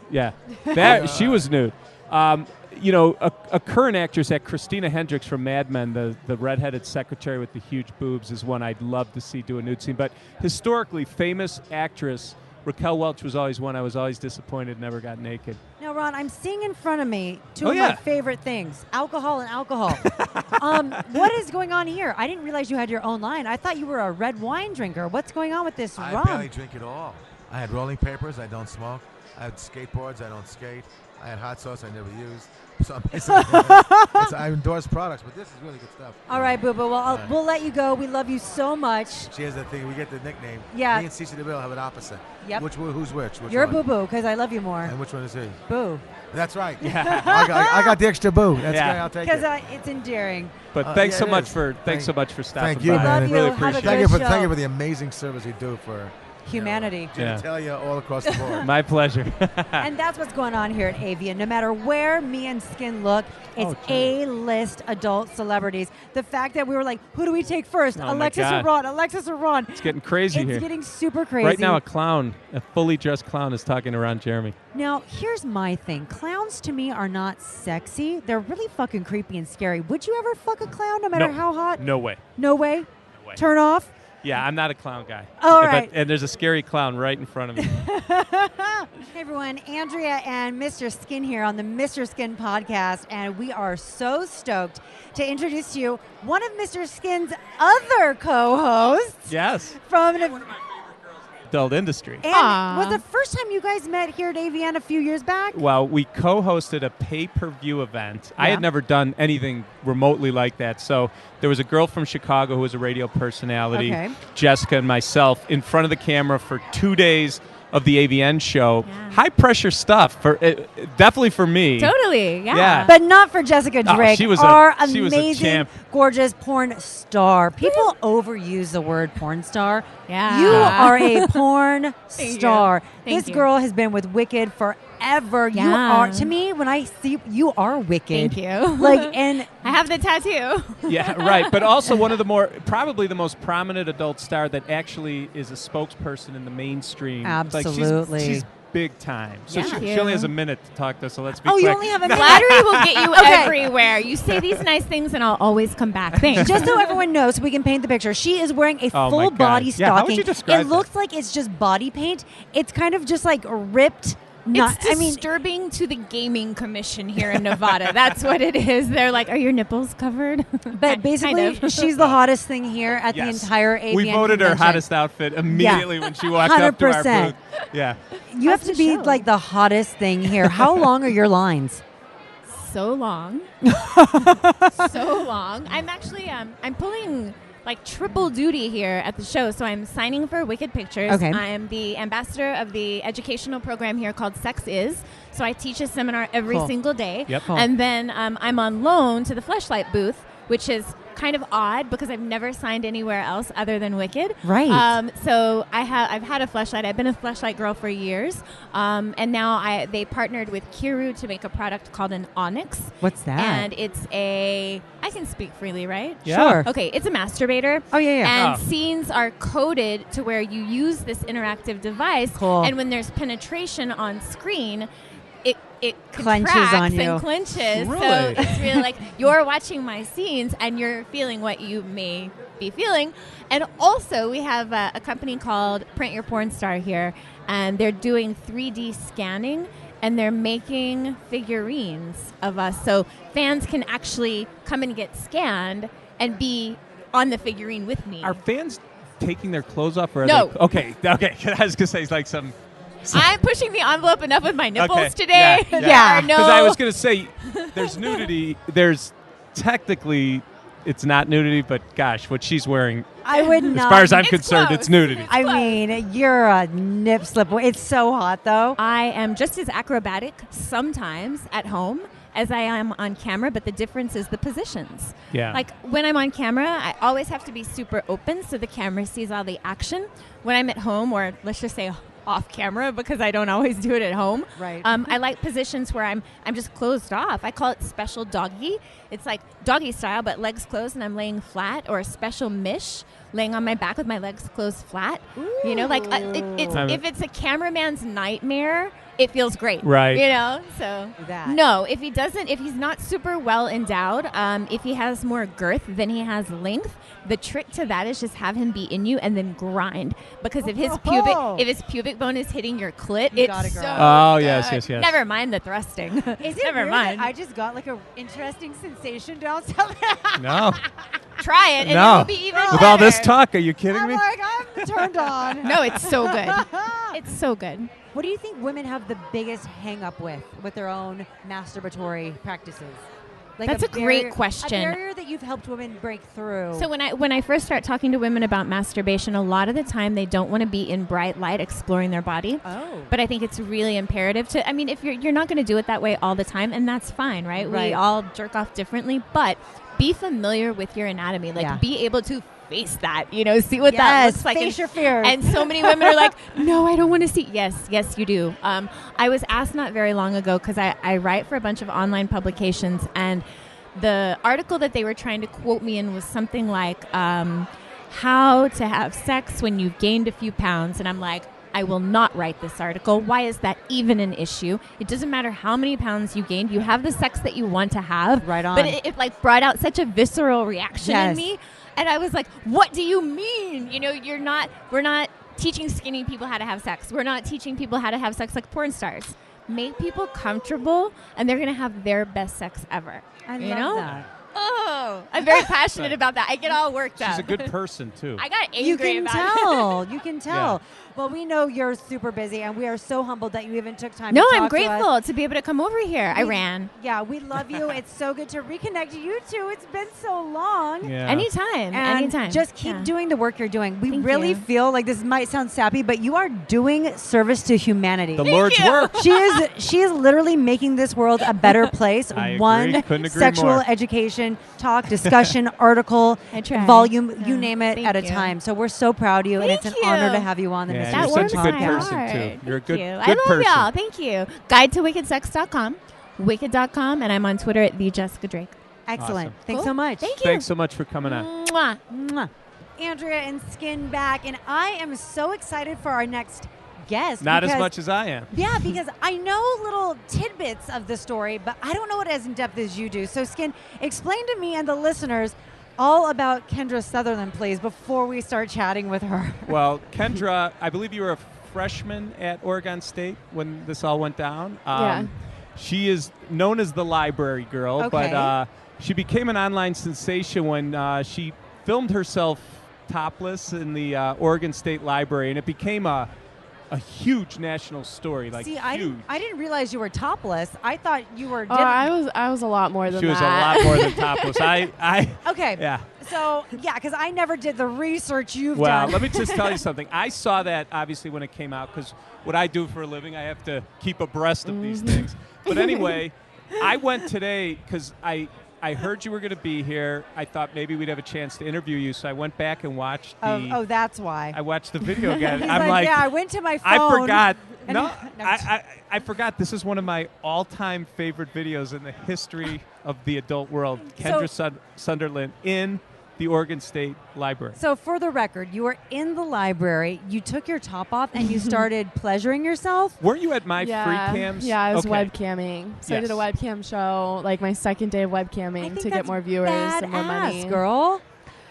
Yeah. That she was nude. A current actress, that Christina Hendricks from Mad Men, the redheaded secretary with the huge boobs, is one I'd love to see do a nude scene. But historically, famous actress Raquel Welch was always one I was always disappointed never got naked. Now, Ron, I'm seeing in front of me two Oh, of yeah. my favorite things, alcohol and alcohol. What is going on here? I didn't realize you had your own line. I thought you were a red wine drinker. What's going on with this I rum? barely drink it all. I had rolling papers. I don't smoke. I had skateboards. I don't skate. I had hot sauce. I never used. So I'm basically, I endorse products, but this is really good stuff. All right, Boo Boo. Well, we'll let you go. We love you so much. She has that thing. We get the nickname. Yeah. Me and Cece DeVille have it opposite. Yep. Who's which? Which You're one? Boo Boo because I love you more. And which one is he? Boo. That's right. I got the extra boo. That's Yeah. great. I'll take Because it. it's endearing. But thanks yeah, so it much is. for stopping Thank you, by. man. Love you. Really Have a appreciate good it. show. Thank you for the amazing service you do for Humanity. genitalia all across the board. My pleasure. And that's what's going on here at AVN. No matter where me and Skin look, it's A-list adult celebrities. The fact that we were like, who do we take first? Oh, my Alexis or God. Ron? Alexis or Ron? It's getting crazy It's here. getting super crazy. Right now, a fully dressed clown is talking around Jeremy. Now, here's my thing. Clowns to me are not sexy. They're really fucking creepy and scary. Would you ever fuck a clown no matter No. how hot? No way. No way? No way. Turn off? Yeah, I'm not a clown guy. All But- right. And there's a scary clown right in front of me. Hey everyone, Andrea and Mr. Skin here on the Mr. Skin podcast, and we are so stoked to introduce to you one of Mr. Skin's other co-hosts Yes. from Adult industry. and was the first time you guys met here at AVN a few years back? Well, we co-hosted a pay-per-view event. I Yeah. had never done anything remotely like that. So there was a girl from Chicago who was a radio personality, Okay. Jessica and myself, in front of the camera for 2 days of the AVN show. Yeah. High-pressure stuff, definitely for me. Totally, yeah. Yeah. But not for Jessica Oh, Drake, she was our a amazing, champ. gorgeous porn star. People overuse the word porn star. Yeah. You are a porn Thank you. star. Thank This you. girl has been with Wicked forever. You Yeah. are, to me, when I see you are Wicked. Thank you. Like, and I have the tattoo. Yeah, right. But also one of the probably the most prominent adult star that actually is a spokesperson in the mainstream. Absolutely. Like she's big time. So Yeah. she only has a minute to talk to us, so let's be oh, quick. you only have a minute. Flattery will get you Okay. everywhere. You say these nice things, and I'll always come back. Thanks. Just so everyone knows, so we can paint the picture. She is wearing a Oh, my full God. body Yeah, stocking. how would you describe it that? looks like it's just body paint. It's kind of just like ripped. Not, It's disturbing to the gaming commission here in Nevada. That's what it is. They're like, "Are your nipples covered?" but basically, Kind of. she's the hottest thing here at the Yes. entire AVN We voted her convention. hottest outfit immediately when she walked up to our 100%. booth. Yeah. You have How's to the be show? like the hottest thing here. How long are your lines? So long, so long. I'm actually I'm pulling like triple duty here at the show. So I'm signing for Wicked Pictures. Okay. I am the ambassador of the educational program here called Sex Is. So I teach a seminar every Cool. single day. Yep. Cool. And then I'm on loan to the Fleshlight booth, which is kind of odd because I've never signed anywhere else other than Wicked. Right. So I've had a Fleshlight. I've been a Fleshlight girl for years, and now they partnered with Kiru to make a product called an Onyx. What's that? And it's I can speak freely, right? Yeah. Sure. Okay, it's a masturbator. Oh, yeah, yeah. And Oh. scenes are coded to where you use this interactive device. Cool. And when there's penetration on screen, it it Clenches contracts on you. and clenches. Really? So it's really like you're watching my scenes and you're feeling what you may be feeling. And also, we have a company called Print Your Porn Star here, and they're doing 3D scanning, and they're making figurines of us, so fans can actually come and get scanned and be on the figurine with me. Are fans taking their clothes off? Or are No. they, okay. I was gonna say it's like some. I'm pushing the envelope enough with my nipples Okay, today. yeah, yeah. No. Because I was gonna say, there's nudity. There's technically, it's not nudity, but gosh, what she's wearing. I would As not. far as I'm It's concerned, close. it's nudity. I mean, you're a nip slip. It's so hot, though. I am just as acrobatic sometimes at home as I am on camera, but the difference is the positions. Yeah. Like when I'm on camera, I always have to be super open so the camera sees all the action. When I'm at home, or let's just say off camera, because I don't always do it at home. Right. I like positions where I'm just closed off. I call it special doggy. It's like doggy style, but legs closed and I'm laying flat, or a special mish, laying on my back with my legs closed flat. You know, like if it's a cameraman's nightmare, it feels great. Right. You know, so That. no, if he's not super well endowed, if he has more girth than he has length, the trick to that is just have him be in you and then grind. Because if his pubic bone is hitting your clit, You it's gotta so grind. Oh, good. yes. Never mind the thrusting. Is it Never weird mind. that I just got like a interesting sensation down south? No. Try it, and No. it'll be even With all this better. talk, are you kidding I'm me? like, I'm turned on. No, it's so good. It's so good. What do you think women have the biggest hang up with their own masturbatory practices? Like That's a great question. A barrier that you've helped women break through. So when I first start talking to women about masturbation, a lot of the time they don't want to be in bright light exploring their body. Oh. But I think it's really imperative to, I mean, if you're not going to do it that way all the time, and that's fine, right? Right. We all jerk off differently, but be familiar with your anatomy. Like, Yeah. be able to face that, see what that Yes, looks like. face your fears. And so many women are like, no, I don't want to see. Yes, you do. I was asked not very long ago, because I write for a bunch of online publications, and the article that they were trying to quote me in was something like how to have sex when you've gained a few pounds. And I'm like, I will not write this article. Why is that even an issue? It doesn't matter how many pounds you gained. You have the sex that you want to have. Right on. But it like brought out such a visceral reaction Yes. in me. And I was like, what do you mean? We're not teaching skinny people how to have sex. We're not teaching people how to have sex like porn stars. Make people comfortable, and they're going to have their best sex ever. I you love know? that. Oh, I'm very passionate about that. I get all worked up. She's a good person, too. I got angry You can about tell. You can tell. Yeah. Well, we know you're super busy, and we are so humbled that you even took time No, to talk I'm to us. grateful to be able to come over here. I ran. Yeah, we love you. It's so good to reconnect you two. It's been so long. Yeah. Anytime. And Anytime. just keep Yeah. doing the work you're doing. We Thank really you. feel like this might sound sappy, but you are doing service to humanity. The Lord's you. work. She is literally making this world a better place. I agree. One Couldn't agree sexual more. education, talk, discussion, article, I try. volume, Yeah. you name it, Thank at a you. time. So we're so proud of you, and Thank it's an honor you. to have you on the Yeah, Mystery you're That such warms a good my person, heart. too. You're a Thank good- you. good I love person. y'all. Thank you. Guide to wickedsex.com, wicked.com, and I'm on Twitter at the Jessica Drake. Excellent. Awesome. Thanks Cool. so much. Thank you. Thanks so much for coming on. Mwah. Mwah. Andrea and Skin back, and I am so excited for our next guest. Not as because- much as I am. Yeah, because I know little tidbits of the story, but I don't know it as in depth as you do. So, Skin, explain to me and the listeners all about Kendra Sutherland, please, before we start chatting with her. Well, Kendra, I believe you were a freshman at Oregon State when this all went down. Yeah. She is known as the library girl, Okay. but she became an online sensation when she filmed herself topless in the Oregon State Library, and it became a huge national story. Like, See, huge. I didn't realize you were topless. I thought you were. Oh, I was a lot more than She was a that. lot more than topless. I Okay. yeah. So, yeah, because I never did the research you've Well, done. let me just tell you something. I saw that obviously when it came out because what I do for a living, I have to keep abreast of these things. But anyway, I went today because I heard you were going to be here. I thought maybe we'd have a chance to interview you, so I went back and watched the. Oh, that's why. I watched the video again. He's I'm like, yeah, I went to my phone. I forgot. and- No, No, I forgot. This is one of my all-time favorite videos in the history of the adult world. Kendra Sunderland in the Oregon State Library. So for the record, you were in the library, you took your top off, and you started pleasuring yourself? Weren't you at my free cams? Yeah, I was Okay. webcamming. So I did a Yes. webcam show, like my second day of I webcamming think to get that's more viewers and more money. badass, girl.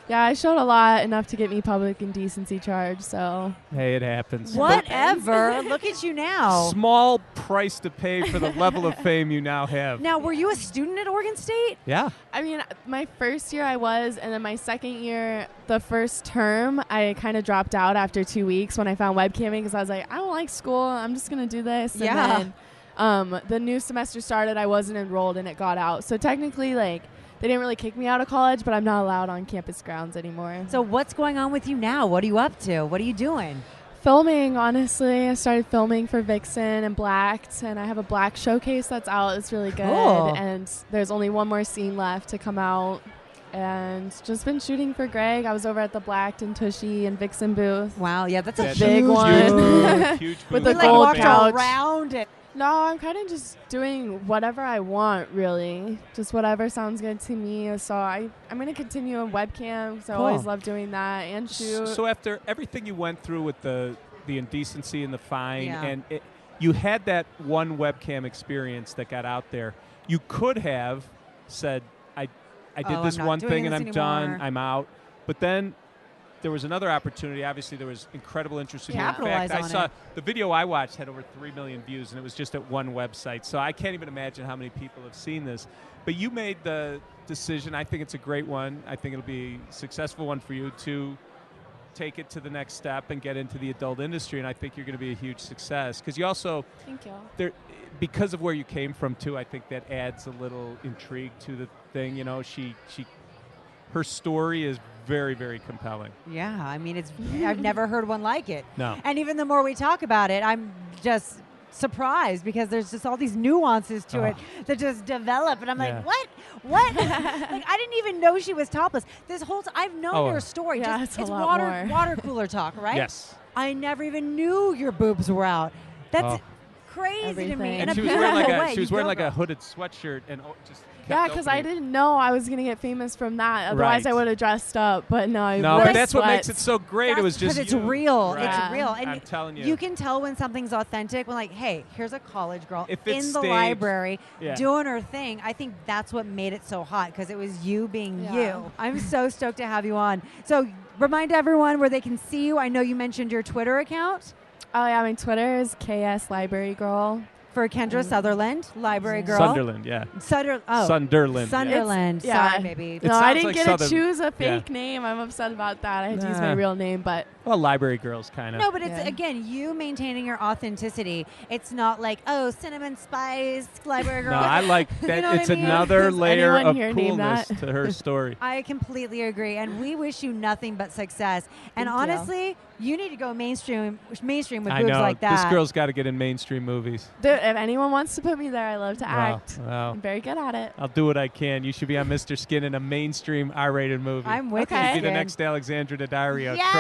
Yeah, I showed a lot, enough to get me public indecency charge. So Hey, it happens. Whatever. Look at you now. Small price to pay for the level of fame you now have. Now, were you a student at Oregon State? Yeah. I mean, my first year I was, and then my second year, the first term, I kind of dropped out after 2 weeks when I found webcamming because I was like, I don't like school. I'm just going to do this. Yeah. And then the new semester started. I wasn't enrolled, and it got out. So technically, like, they didn't really kick me out of college, but I'm not allowed on campus grounds anymore. So what's going on with you now? What are you up to? What are you doing? Filming, honestly. I started filming for Vixen and Blacked, and I have a Black showcase that's out. It's really good. Cool. And there's only one more scene left to come out. And just been shooting for Greg. I was over at the Blacked and Tushy and Vixen booth. Wow, yeah, that's a That big huge one. Huge booth. booth, huge With booth. the You, like, gold walked couch. around it. No, I'm kind of just doing whatever I want, really. Just whatever sounds good to me. So I'm going to continue on webcam because I Cool. always love doing that and shoot. So after everything you went through with the indecency and the fine, Yeah. and you had that one webcam experience that got out there, you could have said, I did Oh, this I'm not one doing thing and this I'm done, anymore. I'm out. But then there was another opportunity. Obviously, there was incredible interest in you. In Capitalize fact, I on saw it. the video I watched had over 3 million views, and it was just at one website. So I can't even imagine how many people have seen this. But you made the decision. I think it's a great one. I think it'll be a successful one for you to take it to the next step and get into the adult industry. And I think you're going to be a huge success because you also Thank you. there, because of where you came from too. I think that adds a little intrigue to the thing. You know, her story is very, very compelling. Yeah, I mean, I've never heard one like it. No. And even the more we talk about it, I'm just surprised because there's just all these nuances to it that just develop. And I'm Yeah. like, what? Like, I didn't even know she was topless. This whole time, I've known your story. Yeah, just, it's a lot more. water cooler talk, right? Yes. I never even knew your boobs were out. That's crazy to me. Everything. In And a she was wearing beautiful like way. she was You wearing go, like a girl. hooded sweatshirt and just Yeah, kept because I opening. didn't know I was going to get famous from that. Otherwise, Right. I would have dressed up. But no, I No, wore but that's what makes sweats. it so great. It was Because just it's you. real. Right. It's real. And I'm telling you. You can tell when something's authentic when, like, hey, here's a college girl If in it's the staged, library yeah. doing her thing. I think that's what made it so hot because it was you being Yeah. you. I'm so stoked to have you on. So remind everyone where they can see you. I know you mentioned your Twitter account Oh, yeah, my Twitter is KS Library Girl. for Kendra Sutherland, library girl. Sunderland, yeah. Sunderland. Sunderland. Yeah. Sorry, baby. It No, I sounds didn't like get Southern- to choose a yeah. fake name. I'm upset about that. I had to use my Nah. real name, but Well, library girls kind of. No, but it's, Yeah. again, you maintaining your authenticity. It's not like, oh, cinnamon spice, library girl. No, I like that. know what It's I mean? another Does layer anyone of here name coolness that? to her story. I completely agree, and we wish you nothing but success. And Thank you. honestly, you need to go mainstream with I boobs know. like that. This girl's got to get in mainstream movies. dude, if anyone wants to put me there, I love to Wow. act. Wow. I'm very good at it. I'll do what I can. You should be on Mr. Skin in a mainstream R-rated movie. I'm with Okay. you. Be the Skin. next Alexandra Daddario. Yes,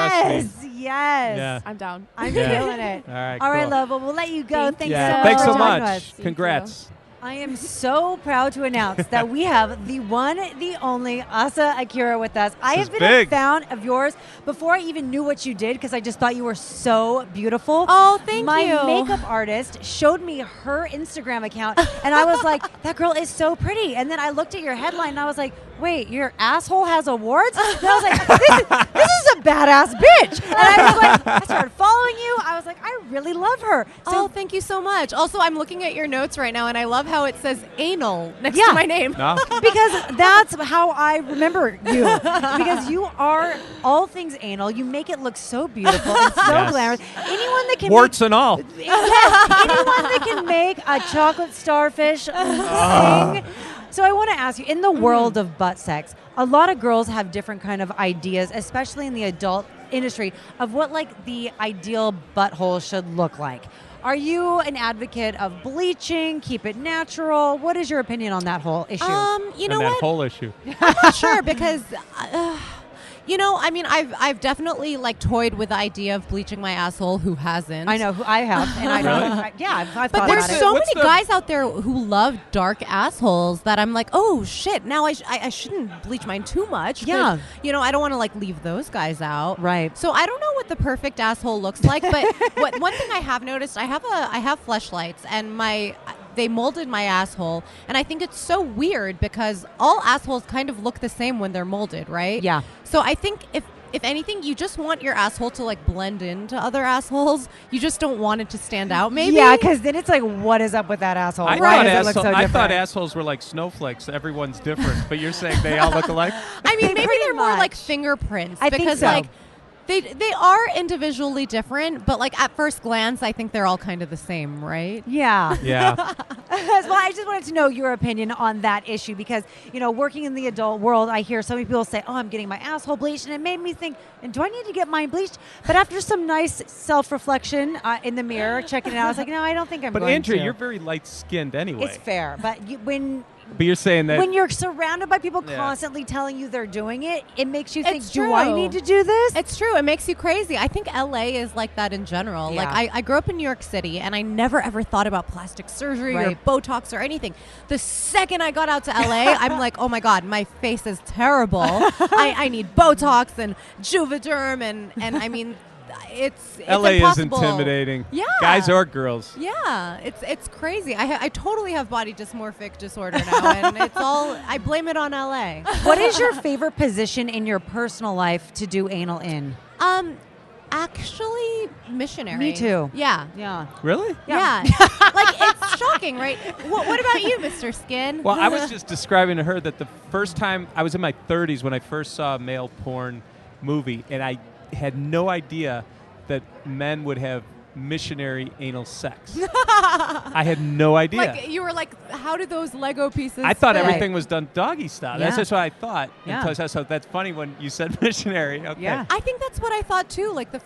Trust me. yes. Yeah. I'm down. I'm Yeah. feeling it. All right. All right, cool. love. Well, we'll let you go. Thank Thanks Yeah. so Thanks much so for much. joining us. Thank you. Congrats. I am so proud to announce that we have the one, the only Asa Akira with us. I This have is been big. a fan of yours before I even knew what you did because I just thought you were so beautiful. Oh, thank My you. makeup artist showed me her Instagram account, and I was like, that girl is so pretty. And then I looked at your headline, and I was like, wait, your asshole has awards? And I was like, this is a badass bitch. And I was like, I started following you. I was like, I really love her. So Oh, thank you so much. Also, I'm looking at your notes right now, and I love how it says anal next Yeah. to my name. No? because that's how I remember you. Because you are all things anal. You make it look so beautiful and so Yes. glamorous. Anyone that can Warts and all. yes, anyone that can make a chocolate starfish sing. So I want to ask you, in the world of butt sex, a lot of girls have different kind of ideas, especially in the adult industry, of what like the ideal butthole should look like. Are you an advocate of bleaching, keep it natural? What is your opinion on that whole issue? You know and that what? whole issue. Sure, because I mean, I've definitely like toyed with the idea of bleaching my asshole. Who hasn't? I know who I have, and I don't. I've But thought there's about it. so What's many guys out there who love dark assholes that I'm like, oh shit, now I shouldn't bleach mine too much. 'Cause, Yeah. I don't want to like leave those guys out. Right. So I don't know what the perfect asshole looks like, but one thing I have noticed, I have fleshlights, and they molded my asshole, and I think it's so weird because all assholes kind of look the same when they're molded, right? Yeah. So I think if anything, you just want your asshole to like blend into other assholes. You just don't want it to stand out, maybe. Yeah, because then it's like, what is up with that asshole? Why does it look so I different? thought assholes were like snowflakes. Everyone's different, but you're saying they all look alike? I mean, maybe Pretty they're more like much. fingerprints I think because so. like they are individually different, but like at first glance, I think they're all kind of the same, right? Yeah. Yeah. Well, I just wanted to know your opinion on that issue because, working in the adult world, I hear so many people say, oh, I'm getting my asshole bleached. And it made me think, and do I need to get mine bleached? But after some nice self-reflection in the mirror, checking it out, I was like, no, I don't think I'm But going Andrea, to. you're very light-skinned anyway. It's fair. But But you're saying that when you're surrounded by people Yeah. constantly telling you they're doing it, it makes you think, It's do I true. need to do this? It's true. It makes you crazy. I think LA is like that in general. Yeah. Like I grew up in New York City, and I never ever thought about plastic surgery Right. or Botox or anything. The second I got out to LA, I'm like, oh my god, my face is terrible. I need Botox and Juvederm, and I mean, it's LA is impossible. intimidating. Yeah. Guys or girls. Yeah, it's crazy. I totally have body dysmorphic disorder now, and it's all I blame it on LA. What is your favorite position in your personal life to do anal in? Actually, missionary. Me too. Yeah. Yeah. Really? Yeah. Like, it's shocking, right? What about you, Mr. Skin? Well, I was just describing to her that the first time I was in my 30s when I first saw a male porn movie, and I had no idea that men would have missionary anal sex. I had no idea. Like, you were like, how do those Lego pieces I thought fit? everything was done doggy style. That's Yeah. just what I thought. Yeah. So that's funny when you said missionary. Okay. Yeah. I think that's what I thought too. Like the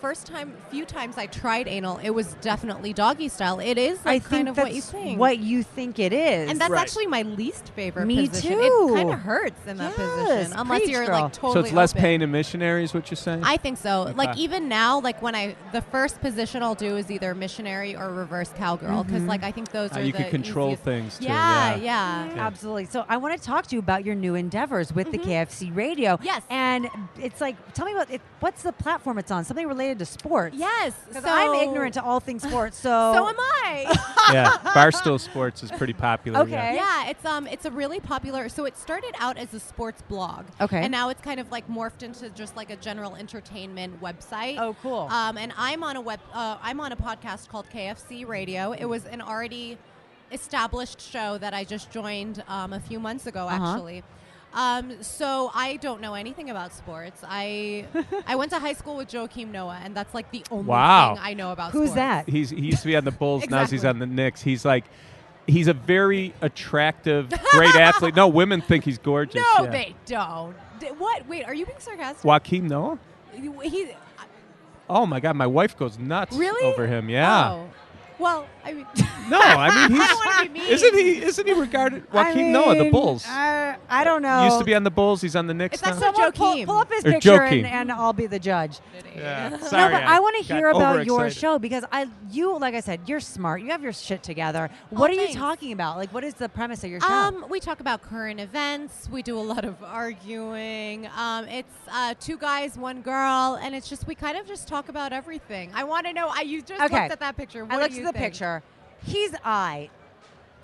few times I tried anal, it was definitely doggy style. It is I like think kind of that's what you think. what you think it is. And that's Right. actually my least favorite Me position. too. It kind of hurts in that Yes, position. Unless preach, you're girl. like totally So it's less open. pain in missionary is what you're saying? I think so. Okay. Like even now, like when the first position I'll do is either missionary or reverse cowgirl because like I think those are you the can control easiest. things too. Yeah, Yeah. yeah. Absolutely. So I want to talk to you about your new endeavors with the KFC radio. Yes. And it's like, tell me about it. What's the platform it's on? Something related to sports. Yes. Because So I'm ignorant to all things sports. So So am I. Yeah. Barstool Sports is pretty popular. Okay. Yeah. Yeah, it's a really popular. So it started out as a sports blog. Okay. And now it's kind of like morphed into just like a general entertainment website. Oh, cool. And I'm on a podcast called KFC Radio. It was an already established show that I just joined a few months ago, actually. So I don't know anything about sports. I went to high school with Joakim Noah, and that's like the only Wow. thing I know about Who's sports. that? He used to be on the Bulls. Now he's Exactly. on the Knicks. He's a very attractive, great athlete. No, women think he's gorgeous. No, yeah. they don't. What? Wait, are you being sarcastic? Joaquin Noah? He Oh my God, my wife goes nuts really over him. Yeah. Oh. Well, I mean, No, I mean I don't want to be mean. isn't he regarded Joaquin Noah, the Bulls? I don't know. He used to be on the Bulls. He's on the Knicks It's now. actually Someone Joakim. pull up his Or picture Joakim. and I'll be the judge. Yeah. Sorry, No, but I want to got hear about your overexcited. show because you, like I said, you're smart. You have your shit together. What are thanks. you talking about? Like, what is the premise of your show? We talk about current events. We do a lot of arguing. It's two guys, one girl, and it's just we kind of just talk about everything. I want to know. You just Okay. looked at that picture. What I do looked you at the think? picture. He's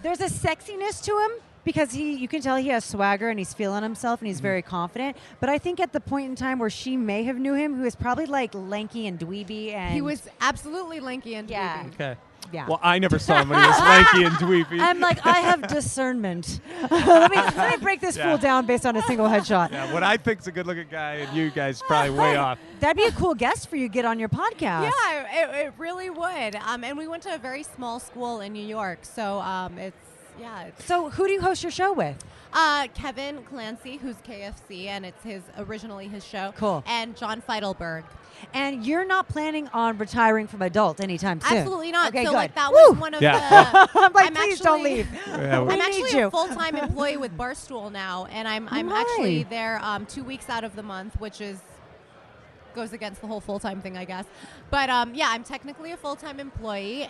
there's a sexiness to him because you can tell he has swagger and he's feeling himself and he's very confident. But I think at the point in time where she may have knew him, he was probably like lanky and dweeby and He was absolutely lanky and Yeah. dweeby. Okay. Yeah. Well, I never saw him when he was lanky and dweeby. I'm like, I have discernment. let me break this fool down based on a single headshot. Yeah, what I think's a good-looking guy, and you guys probably way off. That'd be a cool guest for you to get on your podcast. Yeah, it really would. And we went to a very small school in New York, so it's. So who do you host your show with? Kevin Clancy, who's KFC, and it's originally his show. Cool. And John Feidelberg. And you're not planning on retiring from adult anytime soon? Absolutely not. Okay, so good. like that Woo! was one of Yeah. the. I'm like, I'm please don't actually- leave. Yeah, We I'm need actually you. a full-time employee with Barstool now, and I'm Oh, actually my. there 2 weeks out of the month, which is goes against the whole full-time thing, I guess. But yeah, I'm technically a full-time employee,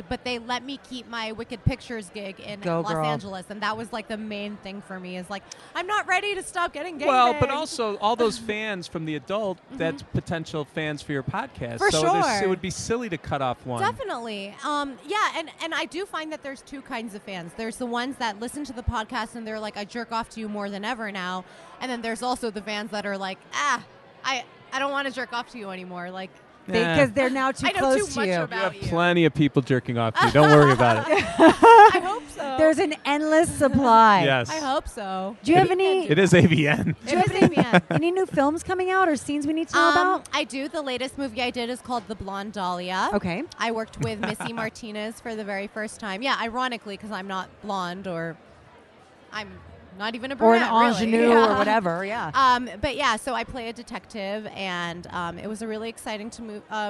but they let me keep my Wicked Pictures gig in Go, Los girl. Angeles, and that was like the main thing for me. Is like I'm not ready to stop getting gangbanged. Well, but also all those fans from the adult, that's potential fans for your podcast. For so sure. it would be silly to cut off one. Definitely. Yeah, and I do find that there's two kinds of fans. There's the ones that listen to the podcast and they're like, I jerk off to you more than ever now. And then there's also the fans that are like, I don't want to jerk off to you anymore. Like, Because they're now too I know close too to much you. about You have plenty of people jerking off to you. Don't worry about it. I hope so. There's an endless supply. Yes. I hope so. Do you have any? It is AVN. Do you have any new films coming out or scenes we need to know about? I do. The latest movie I did is called The Blonde Dahlia. Okay. I worked with Missy Martinez for the very first time. Yeah, ironically, because I'm not blonde or I'm not even a Or an brunette, ingenue really. or whatever, yeah. But yeah, so I play a detective, and it was a really exciting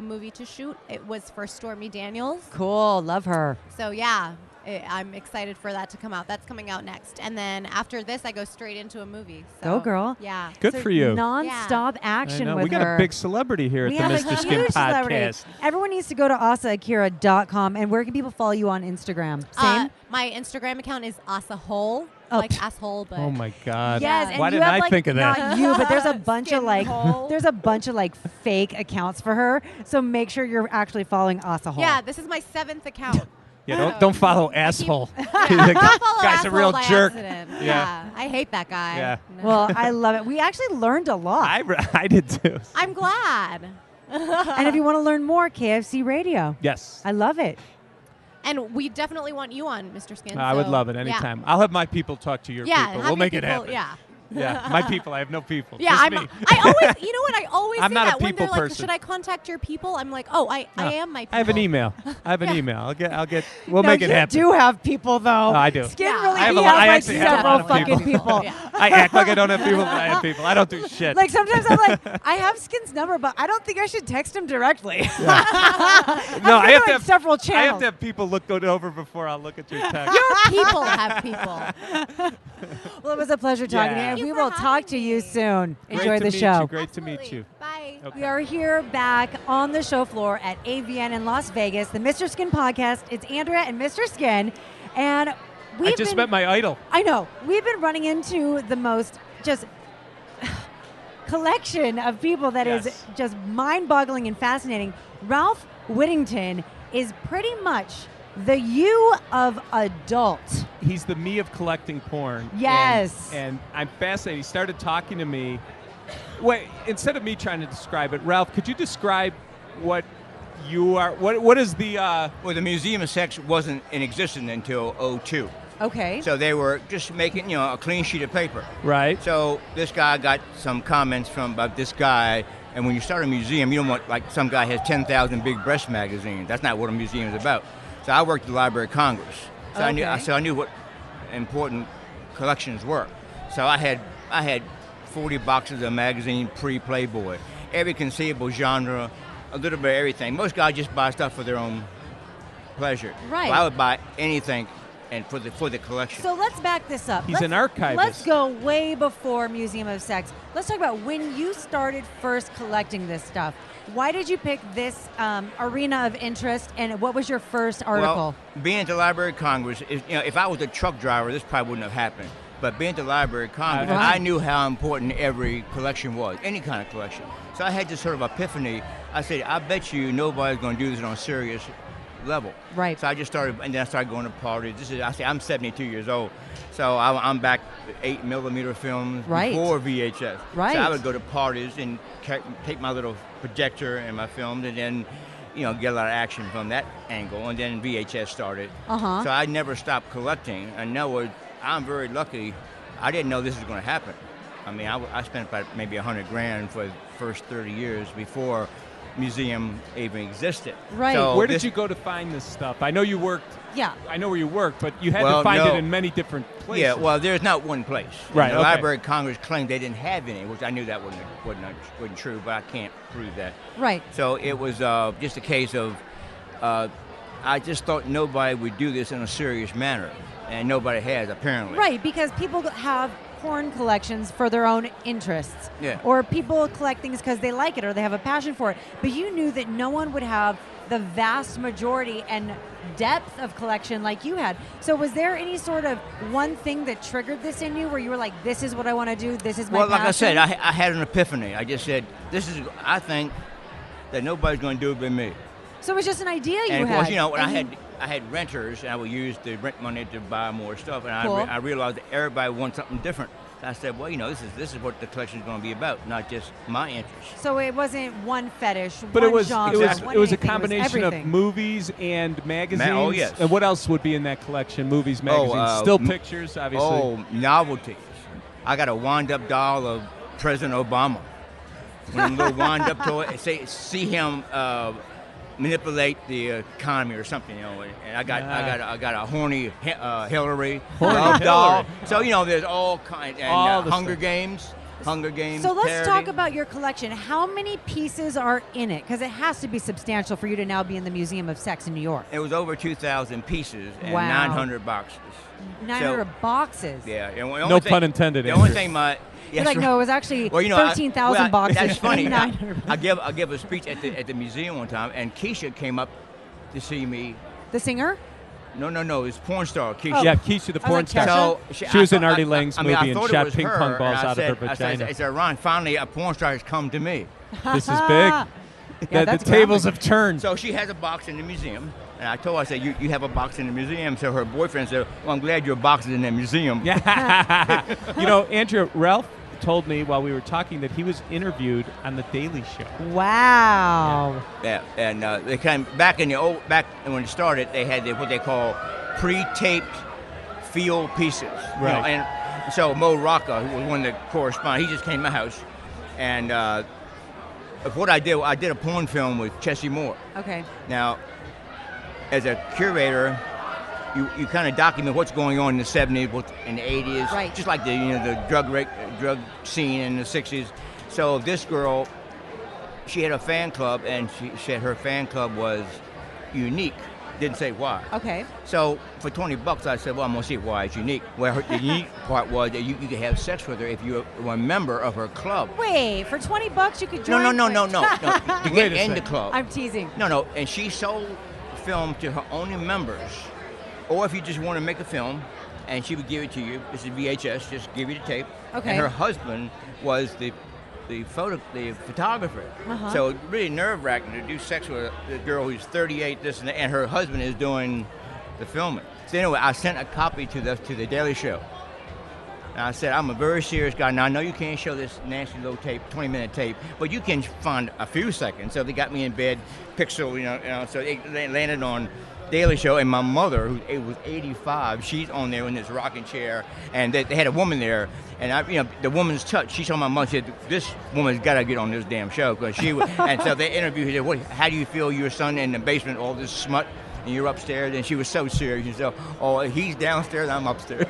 movie to shoot. It was for Stormy Daniels. Cool, love her. So yeah, I'm excited for that to come out. That's coming out next. And then after this, I go straight into a movie. So, Go, girl. Yeah. Good So for you. Non-stop I action know. with We got her. a big celebrity here We at have the a Mr. Skin huge celebrity. podcast. Everyone needs to go to asaakira.com. And where can people follow you on Instagram? Same? My Instagram account is asahole, Oh, like asshole, but Oh my God. Yes, and Why you didn't have I like, think of that? Not you, but there's a bunch of Skin hole. fake accounts for her. So make sure you're actually following Asahole. yeah, this is my 7th account. Yeah, don't follow asshole. Don't The follow guy's a asshole real by jerk. accident. Yeah. Yeah, I hate that guy. Yeah. No. Well, I love it. We actually learned a lot. I did too. I'm glad. And if you want to learn more, KFC Radio. Yes. I love it. And we definitely want you on, Mr. Skin. I would so, love it yeah. anytime. I'll have my people talk to your Yeah, people. have We'll your make it people- happen. Yeah. Yeah, my people. I have no people. Yeah, Just I'm. me. I always, you know what? I always I'm say not a that when they're people like, person. "Should I contact your people?" I'm like, "Oh, I am my people." I have an email. Yeah. email. I'll get. We'll No, make it you happen. do have people, though. Oh, I do. Skin Yeah. really I have he a lot- I has actually like have a lot several of fucking people. Yeah. I act like I don't have people, but I have people. I don't do shit. Like sometimes I'm like, I have Skin's number, but I don't think I should text him directly. no, I I have to have several I have channels. to have people look it over before I'll look at your text. Your people have people. Well, it was a pleasure talking to you. Yeah. And Thank we you for will talk having to you me. soon. Great Enjoy to the meet show. you. Great to meet Absolutely. you. Bye. Okay. We are here back on the show floor at AVN in Las Vegas, the Mr. Skin podcast. It's Andrea and Mr. Skin. And I we've just been, met my idol. I know. We've been running into the most just collection of people that is Yes. just mind-boggling and fascinating. Ralph Whittington is pretty much the you of adult. He's the me of collecting porn. Yes. And I'm fascinated. He started talking to me. Wait, instead of me trying to describe it, Ralph, could you describe what you are? What is the? Well, the Museum of Sex wasn't in existence until '02. Okay. So they were just making, a clean sheet of paper. Right. So this guy got some comments about this guy, and when you start a museum, you don't want, like, some guy has 10,000 big breast magazines. That's not what a museum is about. So I worked at the Library of Congress. So I knew what important collections were. So I had 40 boxes of magazine pre-Playboy, every conceivable genre, a little bit of everything. Most guys just buy stuff for their own pleasure. Right. Well, I would buy anything, and for the collection. So let's back this up. He's an archivist. Let's go way before Museum of Sex. Let's talk about when you started first collecting this stuff. Why did you pick this arena of interest, and what was your first article? Well, being at the Library of Congress, if I was a truck driver, this probably wouldn't have happened. But being at the Library of Congress, Right. I knew how important every collection was, any kind of collection. So I had this sort of epiphany. I said, I bet you nobody's going to do this on a serious level. Right. So I just started, and then I started going to parties. I'm 72 years old, so I'm back 8mm films Right. before VHS. Right. So I would go to parties and take my little projector and my films, and then, get a lot of action from that angle. And then VHS started. Uh-huh. So I never stopped collecting. And now I'm very lucky. I didn't know this was going to happen. I mean, I spent about maybe $100,000 for the first 30 years before museum even existed. Right. So Where did you go to find this stuff? I know you worked. Yeah. I know where you worked, but you had Well, to find no. it in many different places. Yeah, well, there's not one place. Right, The okay. Library of Congress claimed they didn't have any, which I knew that wasn't true, but I can't prove that. Right. So it was just a case of I just thought nobody would do this in a serious manner, and nobody has, apparently. Right, because people have porn collections for their own interests. Yeah. Or people collect things because they like it or they have a passion for it. But you knew that no one would have the vast majority and depth of collection like you had. So was there any sort of one thing that triggered this in you where you were like, this is what I want to do, this is my passion? Well, like I said, I had an epiphany. I just said, I think that nobody's going to do it but me. So it was just an idea you and of had. course, you know, when I had renters, and I would use the rent money to buy more stuff, and Cool. I realized that everybody wants something different. So I said, well, you know, this is what the collection is going to be about, not just my interest. So it wasn't one fetish, But one it was genre, one it was a anything, combination of everything. movies and magazines. Oh, yes. And what else would be in that collection? Movies, magazines, still pictures, obviously. Oh, novelties. I got a wind-up doll of President Obama. When a little wind-up toy, see him manipulate the economy or something, you know. And I got a horny Hillary doll. So you know, there's all kinds. And All the Hunger stuff. Games. So let's parody. talk about your collection. How many pieces are in it? Because it has to be substantial for you to now be in the Museum of Sex in New York. It was over 2,000 pieces and Wow. 900 boxes. 900 boxes. Yeah. And the No only thing- pun intended, The only Andrew. thing You're like, no, it was actually Well, you know, 13,000 boxes. That's funny. 900 I give a speech at the museum one time, and Keisha came up to see me. The singer? No, it's porn star Keisha. Yeah, Keisha the porn like, star. Kesha? So She was in Artie Lang's I movie mean, I and thought it shot was ping her, pong balls and I out of her said- vagina. I said, Ron, finally a porn star has come to me. This is big. Yeah, the that's tables have turned. So she has a box in the museum, and I told her, I said, you have a box in the museum. So her boyfriend said, well, I'm glad your box is in the museum. Yeah. You know, Andrea, Ralph told me while we were talking that he was interviewed on The Daily Show. Wow. Yeah, and they came back when it started. They had what they call pre-taped field pieces. You know, Right. and so Mo Rocca, who was one of the correspondents, he just came to my house, and what I did a porn film with Chessie Moore. Okay. Now, as a curator, you kind of document what's going on in the 70s, in the 80s, Right. just like the drug scene in the 60s. So this girl, she had a fan club, and she said her fan club was unique. Didn't say why. Okay. So for $20, I said, well, I'm gonna see why it's unique. Well, the unique part was that you could have sex with her if you were a member of her club. Wait, for $20 you could join? No. To Wait get a in the second. club. I'm teasing. No, and she sold film to her only members. Or if you just want to make a film, and she would give it to you. This is VHS, just give you the tape. Okay. And her husband was the photographer. Uh-huh. So really nerve-wracking to do sex with a girl who's 38, this and that, and her husband is doing the filming. So anyway, I sent a copy to the Daily Show. And I said, I'm a very serious guy. Now, I know you can't show this nasty little tape, 20-minute tape, but you can find a few seconds. So they got me in bed, pixel, you know so they landed on Daily Show, and my mother, who was 85, she's on there in this rocking chair, and they had a woman there, and the woman's touch. She saw my mother, said, "This woman's got to get on this damn show," because she was. And so they interviewed her. How do you feel your son in the basement, all this smut, and you're upstairs? And she was so serious. She said, "Oh, he's downstairs, I'm upstairs."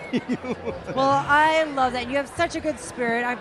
Well, I love that. You have such a good spirit. I'm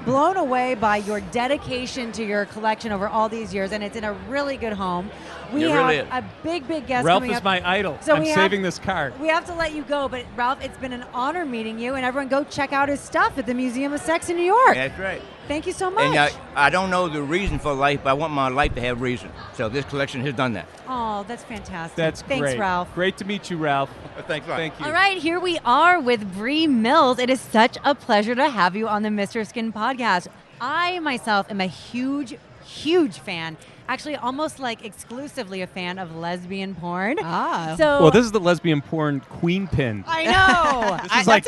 blown away by your dedication to your collection over all these years, and it's in a really good home. We It have really is. a big guest Ralph coming is up. my idol. So I'm we saving this card. We have to let you go, but Ralph, it's been an honor meeting you, and everyone go check out his stuff at the Museum of Sex in New York. That's right. Thank you so much. And I don't know the reason for life, but I want my life to have reason. So this collection has done that. Oh, that's fantastic. That's Thanks, great. Ralph. Great to meet you, Ralph. Thanks a lot. Thank you. All right, here we are with Bree Mills. It is such a pleasure to have you on the Mr. Skin podcast. I myself am a huge fan. Actually, almost like exclusively a fan of lesbian porn. Ah. So Well, this is the lesbian porn queen pin. I know. This is like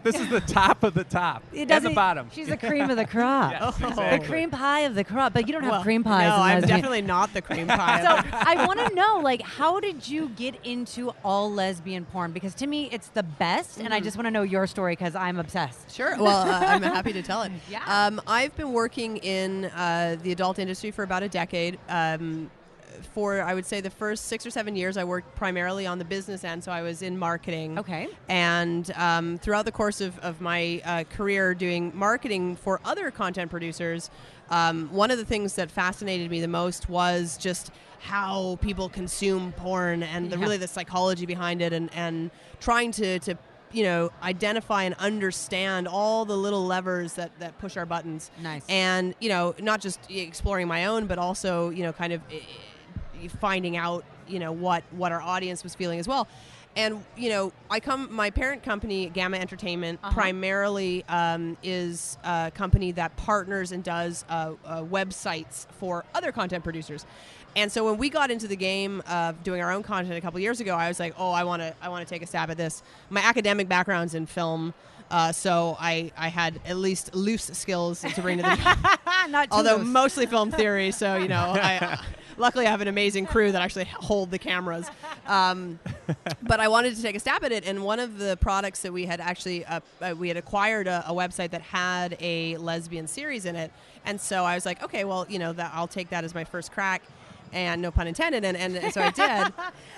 this is the top of the top It and the doesn't- bottom. She's the cream of the crop. Yes, The exactly. cream pie of the crop. But you don't have Well, cream pies. No, in I'm lesbian. definitely not the cream pie. So I want to know, like, how did you get into all lesbian porn? Because to me, it's the best, and I just want to know your story because I'm obsessed. Sure. Well, I'm happy to tell it. Yeah. I've been working in the adult industry for about a decade. For, I would say, the first 6 or 7 years, I worked primarily on the business end, so I was in marketing. Okay. And throughout the course of my career doing marketing for other content producers, one of the things that fascinated me the most was just how people consume porn and really the psychology behind it, and trying to identify and understand all the little levers that push our buttons. Nice. And, not just exploring my own, but also, kind of finding out, what our audience was feeling as well. And, my parent company, Gamma Entertainment, primarily is a company that partners and does websites for other content producers. And so when we got into the game of doing our own content a couple years ago, I was like, I want to take a stab at this. My academic background's in film, so I had at least loose skills to bring to the Not too although loose. mostly film theory. So luckily I have an amazing crew that actually hold the cameras. But I wanted to take a stab at it, and one of the products that we had actually we had acquired a website that had a lesbian series in it, and so I was like, okay, well, that I'll take that as my first crack. And no pun intended, and so I did.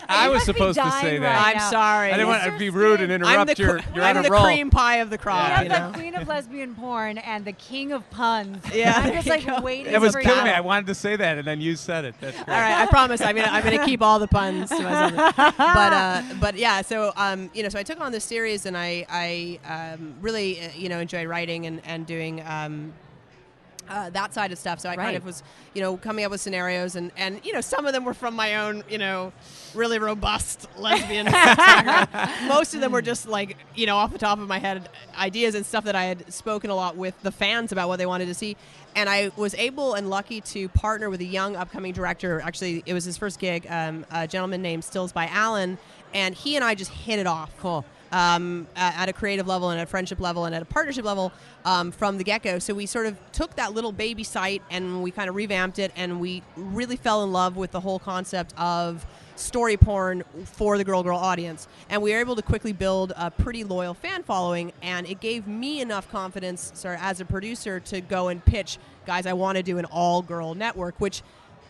I was must be supposed to dying say right that. now. I'm sorry. I didn't want to be rude and I'm interrupt the, your. You're on I'm a the roll. cream pie of the crop. You you have know? the queen of lesbian porn and the king of puns. Yeah, I'm there just you like go. waiting It was for killing you. me. I wanted to say that, and then you said it. That's great. All right, I promise. I'm gonna keep all the puns to myself. But yeah. So so I took on this series, and I really enjoy writing and doing. That side of stuff. So I kind of was, coming up with scenarios, and some of them were from my own, really robust lesbian background. Most of them were just like, off the top of my head ideas and stuff that I had spoken a lot with the fans about what they wanted to see. And I was able and lucky to partner with a young upcoming director. Actually, it was his first gig, a gentleman named Stills by Allen, and he and I just hit it off. Cool. At a creative level and at a friendship level and at a partnership level from the get-go. So we sort of took that little baby site and we kind of revamped it, and we really fell in love with the whole concept of story porn for the girl audience. And we were able to quickly build a pretty loyal fan following, and it gave me enough confidence as a producer to go and pitch, guys, I want to do an all-girl network, which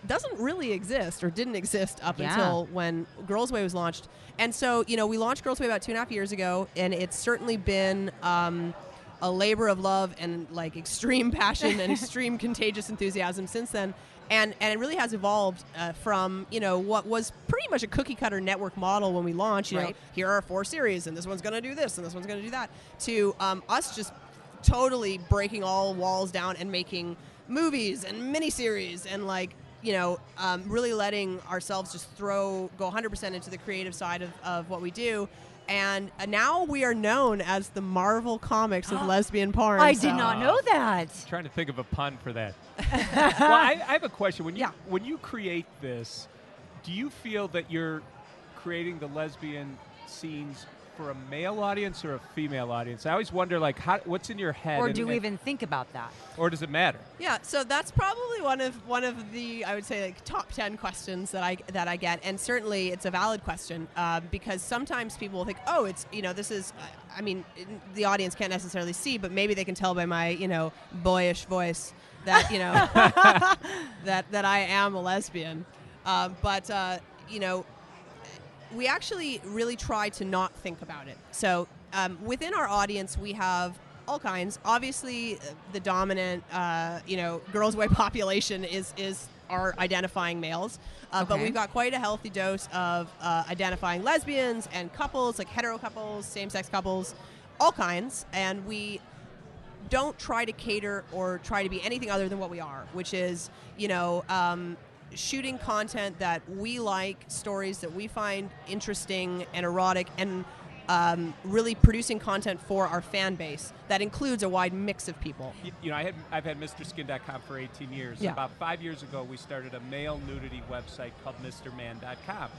doesn't really exist or didn't exist up until when Girls Way was launched. And so, we launched Girls Way about 2.5 years ago, and it's certainly been a labor of love and like extreme passion and extreme contagious enthusiasm since then. And it really has evolved from, what was pretty much a cookie cutter network model when we launched, you know, here are 4 series and this one's going to do this and this one's going to do that, to us just totally breaking all walls down and making movies and miniseries and really letting ourselves just go 100% into the creative side of what we do. And now we are known as the Marvel Comics of lesbian porn. I did not know that. I'm trying to think of a pun for that. Well, I have a question. When you create this, do you feel that you're creating the lesbian scenes for a male audience or a female audience? I always wonder, what's in your head? Or do we even think about that? Or does it matter? Yeah, so that's probably one of the, I would say, top 10 questions that I get, and certainly it's a valid question because sometimes people will think, oh, it's this is, the audience can't necessarily see, but maybe they can tell by my boyish voice that that I am a lesbian, but we actually really try to not think about it. So within our audience, we have all kinds. Obviously, the dominant, Girls Way population is our identifying males. But we've got quite a healthy dose of identifying lesbians and couples, like hetero couples, same-sex couples, all kinds. And we don't try to cater or try to be anything other than what we are, which is, shooting content that we like, stories that we find interesting and erotic, and really producing content for our fan base that includes a wide mix of people. I've had MrSkin.com for 18 years. Yeah. About 5 years ago, we started a male nudity website called MrMan.com.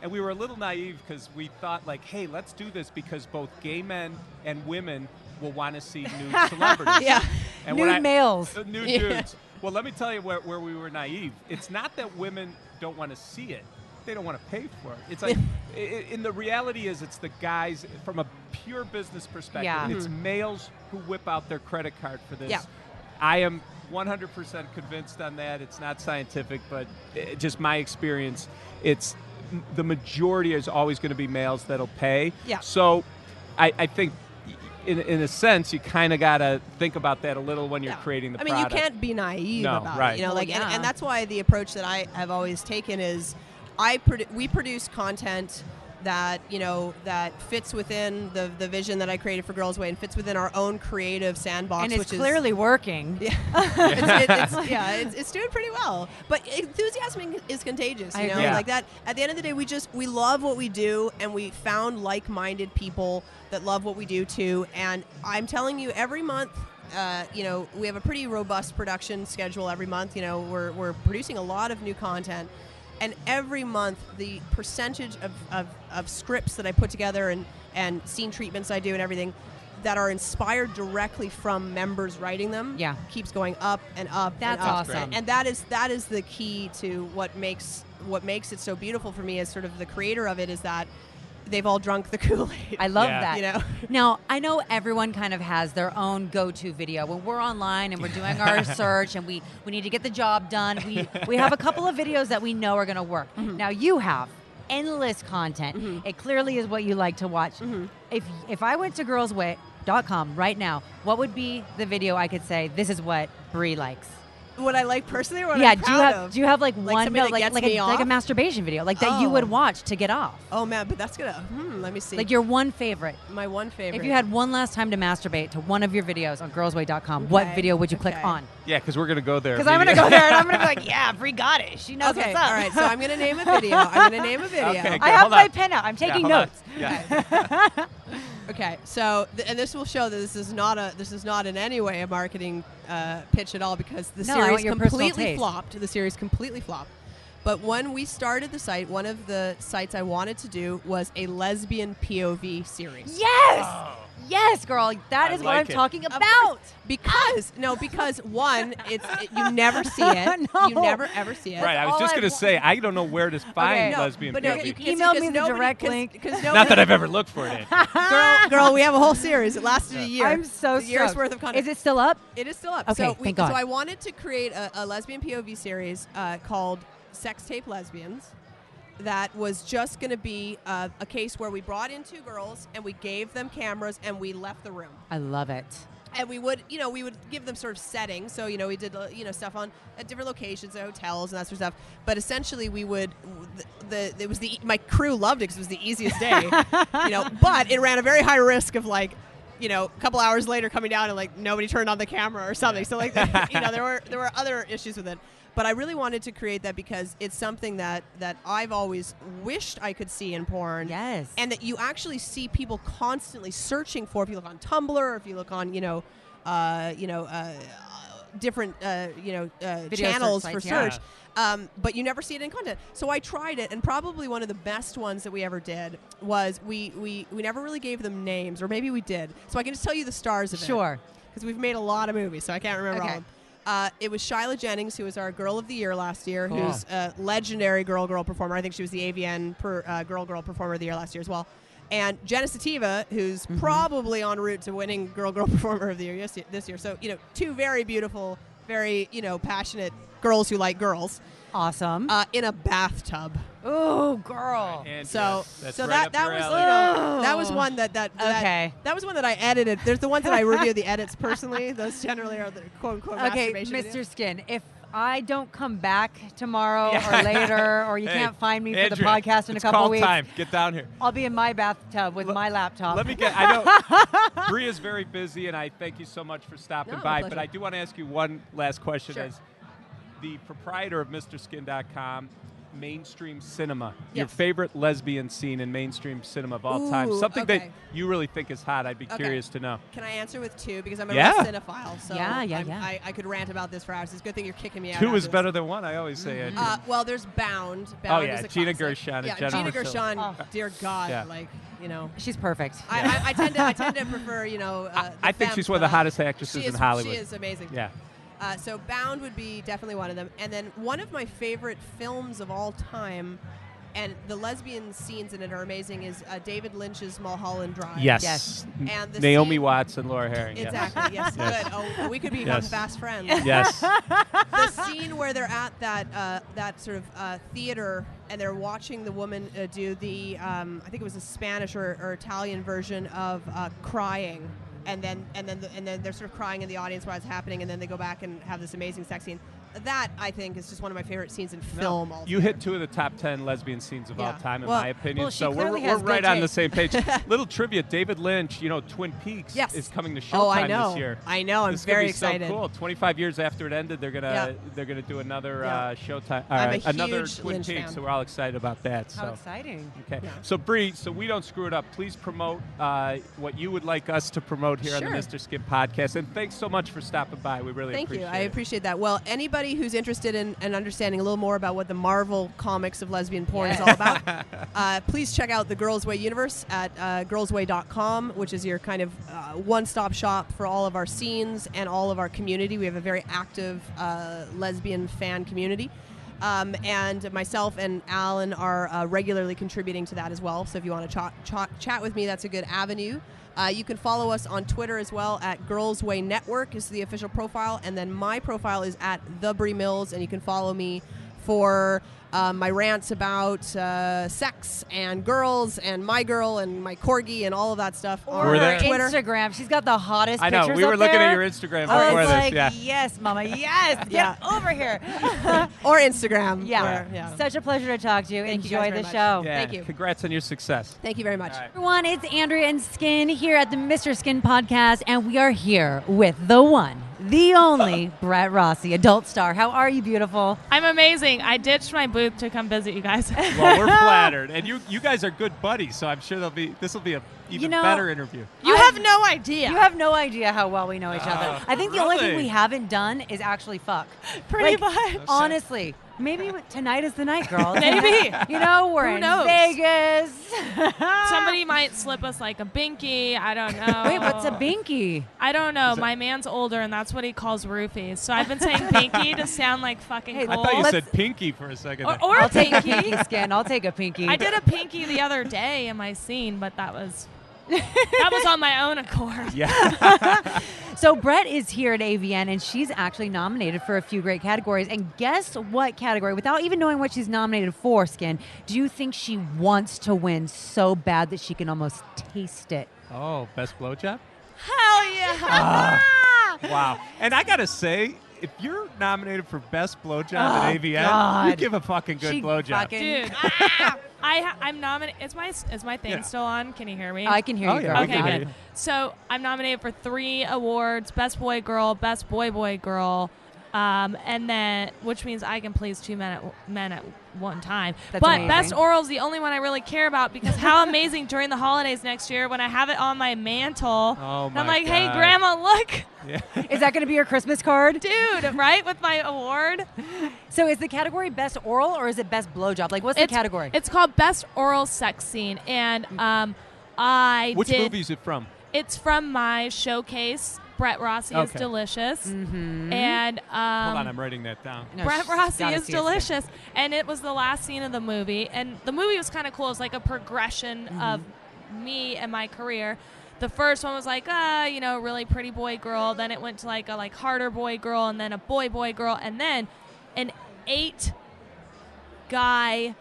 And we were a little naive because we thought, hey, let's do this because both gay men and women will want to see nude celebrities. And nude males. Nude dudes. Well, let me tell you where we were naive. It's not that women don't want to see it. They don't want to pay for it. It's like, in the reality is it's the guys, from a pure business perspective, it's males who whip out their credit card for this. Yeah. I am 100% convinced on that. It's not scientific, but just my experience, it's the majority is always going to be males that'll pay. Yeah. So I think in a sense, you kind of got to think about that a little when you're creating the product. You can't be naive about it. And that's why the approach that I have always taken is we produce content that that fits within the vision that I created for Girls Way and fits within our own creative sandbox, and it's which clearly is, working. Yeah, it's doing pretty well. But enthusiasm is contagious. I You know, agree. like that. At the end of the day, we love what we do, and we found like-minded people that love what we do too. And I'm telling you, every month. We have a pretty robust production schedule every month. We're producing a lot of new content, and every month the percentage of scripts that I put together and scene treatments I do and everything that are inspired directly from members writing them keeps going up and up. That's and up. awesome. And that is the key to what makes it so beautiful for me as sort of the creator of it, is that they've all drunk the Kool-Aid. I love that. You know? Now, I know everyone kind of has their own go-to video. When we're online and we're doing our research and we need to get the job done, we have a couple of videos that we know are going to work. Now, you have endless content. It clearly is what you like to watch. If I went to girlsway.com right now, what would be the video I could say, this is what Brie likes? What I like personally, or what I'm proud of? Do you have like one something that like gets me like a off? masturbation video that you would watch to get off? Oh man, but that's gonna. Let me see. Like your one favorite. My one favorite. If you had one last time to masturbate to one of your videos on girlsway.com, what video would you click on? Yeah, because we're going to go there. Because I'm going to go there and I'm going to be like, yeah, Brie got it. She knows Okay, what's up. all right. So I'm gonna name a video. Okay, I have hold my on. pen out. I'm taking hold on. notes. Yeah. Okay, so and this will show that this is not in any way a marketing pitch at all, because the No, I want series your personal completely taste. flopped. The series completely flopped. But when we started the site, one of the sites I wanted to do was a lesbian POV series. Yes! Yes, girl. That I is what like I'm it. talking Of about. course, because one, you never see it. No. You never ever see it. Right, I was all just I going to want. say, I don't know where to find No, lesbian but POV. you can email me the direct link. Not that I've ever looked for it. Girl, we have a whole series. It lasted a year. I'm so a year's stoked. worth of content. Is it still up? It is still up. Okay, so thank God. So I wanted to create a lesbian POV series called Sex Tape Lesbians. That was just going to be a case where we brought in two girls and we gave them cameras and we left the room. I love it. And we would give them sort of settings. So, we did, stuff at different locations, at hotels and that sort of stuff. But essentially we would, my crew loved it because it was the easiest day, but it ran a very high risk of a couple hours later coming down and nobody turned on the camera or something. So there were other issues with it. But I really wanted to create that because it's something that I've always wished I could see in porn. Yes. And that you actually see people constantly searching for. If you look on Tumblr, or if you look on, different, channels search for sites, search. But you never see it in content. So I tried it, and probably one of the best ones that we ever did was we never really gave them names, or maybe we did. So I can just tell you the stars of it. Sure. Because we've made a lot of movies, so I can't remember all of them. It was Shyla Jennings, who was our Girl of the Year last year, Cool. who's a legendary girl performer. I think she was the AVN Girl Performer of the Year last year as well. And Jenna Sativa, who's probably en route to winning Girl Performer of the Year this year. So, two very beautiful, very, passionate girls who like girls. Awesome. In a bathtub. Oh, girl. And So that's so right that up your was alley. that was one that Okay. that was one that I edited. There's the ones that I review the edits personally. Those generally are the quote unquote Okay, masturbation Mr. videos. Skin, if I don't come back tomorrow or later, or you Hey, can't find me for the Andrea, podcast in a it's couple call of weeks, time. Get down here. I'll be in my bathtub with my laptop. I know Brie is very busy, and I thank you so much for stopping No, by. pleasure. But I do want to ask you one last question. Sure. As the proprietor of MrSkin.com, mainstream cinema, your Yes. favorite lesbian scene in mainstream cinema of all time, Ooh, something that okay. you really think is hot. I'd be Okay. curious to know. Can I answer with two? Because I'm a Yeah. real cinephile. So Yeah. I could rant about this for hours. It's a good thing you're kicking me out. Two after is this. better than one, I always say. Andrew. Well, there's Bound. Oh, Bound yeah, is a Gina classic. Gershon and Yeah, Jennifer Gina Tilly. Gershon. Oh. Dear God, Yeah. She's perfect. I tend to prefer, I think she's one of the hottest actresses she is, in Hollywood. She is amazing. Yeah. So Bound would be definitely one of them. And then one of my favorite films of all time, and the lesbian scenes in it are amazing, is David Lynch's Mulholland Drive. Yes. Yes. And the Naomi scene- Watts and Laura Herring. Exactly. Yes. Yes. Good. Oh, we could become Yes. fast friends. Yes. The scene where they're at that sort of theater and they're watching the woman do the I think it was a Spanish or Italian version of crying, and then they're sort of crying in the audience while it's happening, and then they go back and have this amazing sex scene. that I think is just one of my favorite scenes in film. You hit 2 of the top 10 lesbian scenes of all time, in Well, my opinion. well, she so we're clearly has right good on the taste. same page. Little trivia: David Lynch, Twin Peaks is coming to Showtime Oh, I know. this year. I know. I'm This is gonna very be excited. So cool. 25 years after it ended, they're gonna do another Showtime, I'm a another huge Twin Lynch Peaks. fan. So we're all excited about that. How so. exciting. Okay. So Bree, so we don't screw it up, please promote what you would like us to promote here on the Sure. Mr. Skin podcast. And thanks so much for stopping by. We really Thank you. appreciate I it. appreciate that. Well, anybody who's interested in understanding a little more about what the Marvel comics of lesbian porn is all about, please check out the Girls Way universe at girlsway.com, which is your kind of one-stop shop for all of our scenes and all of our community. We have a very active lesbian fan community. And myself and Alan are regularly contributing to that as well. So if you want to chat with me, that's a good avenue. You can follow us on Twitter as well at Girls Way Network is the official profile. And then my profile is at The Brie Mills. And you can follow me for my rants about sex and girls and my girl and my corgi and all of that stuff Or on her Twitter. Instagram. She's got the hottest I know. pictures We were up looking there. at your Instagram I before was this. like, Yeah. yes, Mama, yes. Yeah. Get over here. Or Instagram. Yeah. where- Such a pleasure to talk to you. Thank you Enjoy guys the very much. show. Yeah. Thank you. Congrats on your success. Thank you very much. All right. Everyone, it's Andrea and Skin here at the Mr. Skin podcast, and we are here with the one, the only Brett Rossi, adult star. How are you, beautiful? I'm amazing. I ditched my booth to come visit you guys. Well, we're flattered, and you guys are good buddies, so I'm sure this will be a even better interview. You have no idea. You have no idea how well we know each other. I think the only thing really? we haven't done is actually fuck. Pretty Like, much. Honestly. Maybe tonight is the night, girl. Maybe. We're Who in knows? Vegas. Somebody might slip us like a binky. I don't know. Wait, what's a binky? I don't know. My man's older, and that's what he calls roofies. So I've been saying binky to sound like fucking Hey, I cool. thought you Let's- said pinky for a second. there. or I'll take a pinky. pinky, Skin. I'll take a pinky. I did a pinky the other day in my scene, but that was on my own accord. Yeah. So Brett is here at AVN, and she's actually nominated for a few great categories. And guess what category? Without even knowing what she's nominated for, Skin, do you think she wants to win so bad that she can almost taste it? Oh, best blowjob? Hell yeah. Wow. And I got to say, if you're nominated for best blowjob Oh, at AVN, you God. give a fucking good She blowjob. fucking- Dude, I'm nominated. Is my thing Yeah. still on? Can you hear me? I can hear Oh, you, yeah, girl. we can Okay, hear good. you. So I'm nominated for 3 awards: Best Boy Girl, Best Boy Girl, and then which means I can please 2 men at one time. That's but amazing. Best Oral is the only one I really care about because how amazing during the holidays next year when I have it on my mantle. Oh, and my I'm like, hey, God. Grandma, look, Yeah. Is that going to be your Christmas card? dude, right with my award. So is the category best oral or is it best blowjob? Like, what's the category? It's called Best Oral Sex Scene, and I Which did. movie is it from? It's from my showcase. Brett Rossi is Okay. delicious, Mm-hmm. and Hold on, I'm writing that down. No, Brett she's Rossi gotta is see it, Skin. delicious, and it was the last scene of the movie, and the movie was kind of cool. It was like a progression of me and my career. The first one was like, really pretty boy girl. Then it went to like a harder boy girl, and then a boy girl, and then an 8-guy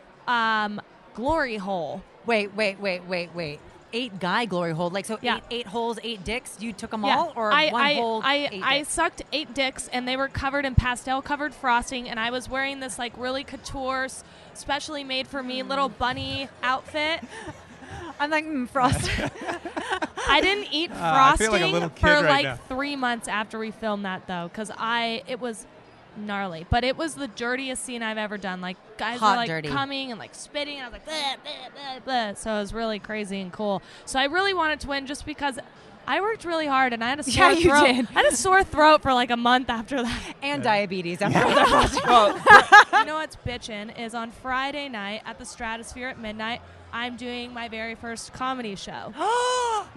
glory hole. Wait. 8 guy glory hole. Like, so Yeah. eight holes, 8 dicks. You took them Yeah. all, or I, one I, hole? I, 8 I dicks? sucked 8 dicks, and they were covered in pastel-covered frosting, and I was wearing this like really couture, specially made for me little bunny outfit. I'm like, frost. I didn't eat I feel frosting like a little kid for right like now. 3 months after we filmed that, though, because it was gnarly. But it was the dirtiest scene I've ever done. Like, guys Hot were like dirty. coming and like spitting, and I was like, bleh, bleh, bleh, bleh. So it was really crazy and cool. So I really wanted to win just because I worked really hard, and I had a sore Yeah, you throat. did. I had a sore throat for like a month after that. And diabetes. After all that. You know what's bitchin' is on Friday night at the Stratosphere at midnight, I'm doing my very first comedy show.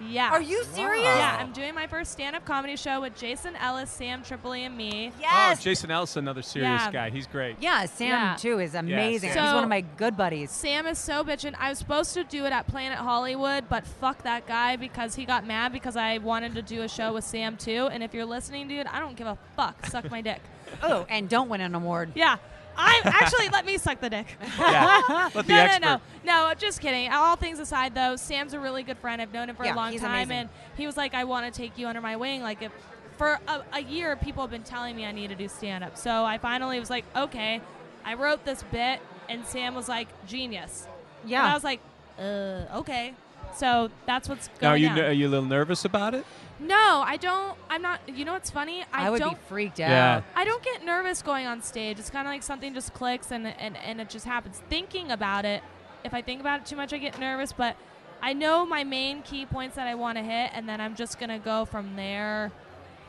Yeah. Are you serious? Yeah, I'm doing my first stand-up comedy show with Jason Ellis, Sam Tripoli, and me. Yes. Oh, Jason Ellis, another serious Yeah. guy. He's great. Yeah, Sam Yeah. too is amazing. Sam. He's So- one of my good buddies. Sam is so bitchin'. I was supposed to do it at Planet Hollywood, but fuck that guy because he got mad because I wanted to do a show with Sam too. And if you're listening, dude, I don't give a fuck. Suck my dick. Oh, and don't win an award. Yeah. I'm actually let me suck the dick. Yeah. Let the expert. No, just kidding. All things aside, though, Sam's a really good friend. I've known him for Yeah, a long he's time, amazing. and he was like, "I want to take you under my wing. Like, if for a year, people have been telling me I need to do stand-up. So I finally was like, okay, I wrote this bit, and Sam was like, genius. Yeah. And I was like, okay. So that's what's Now, going on. are you a little nervous about it? No, I don't. I'm not. You know what's funny? I would don't, be freaked out. Yeah. I don't get nervous going on stage. It's kind of like something just clicks and it just happens. Thinking about it, if I think about it too much, I get nervous. But I know my main key points that I want to hit, and then I'm just going to go from there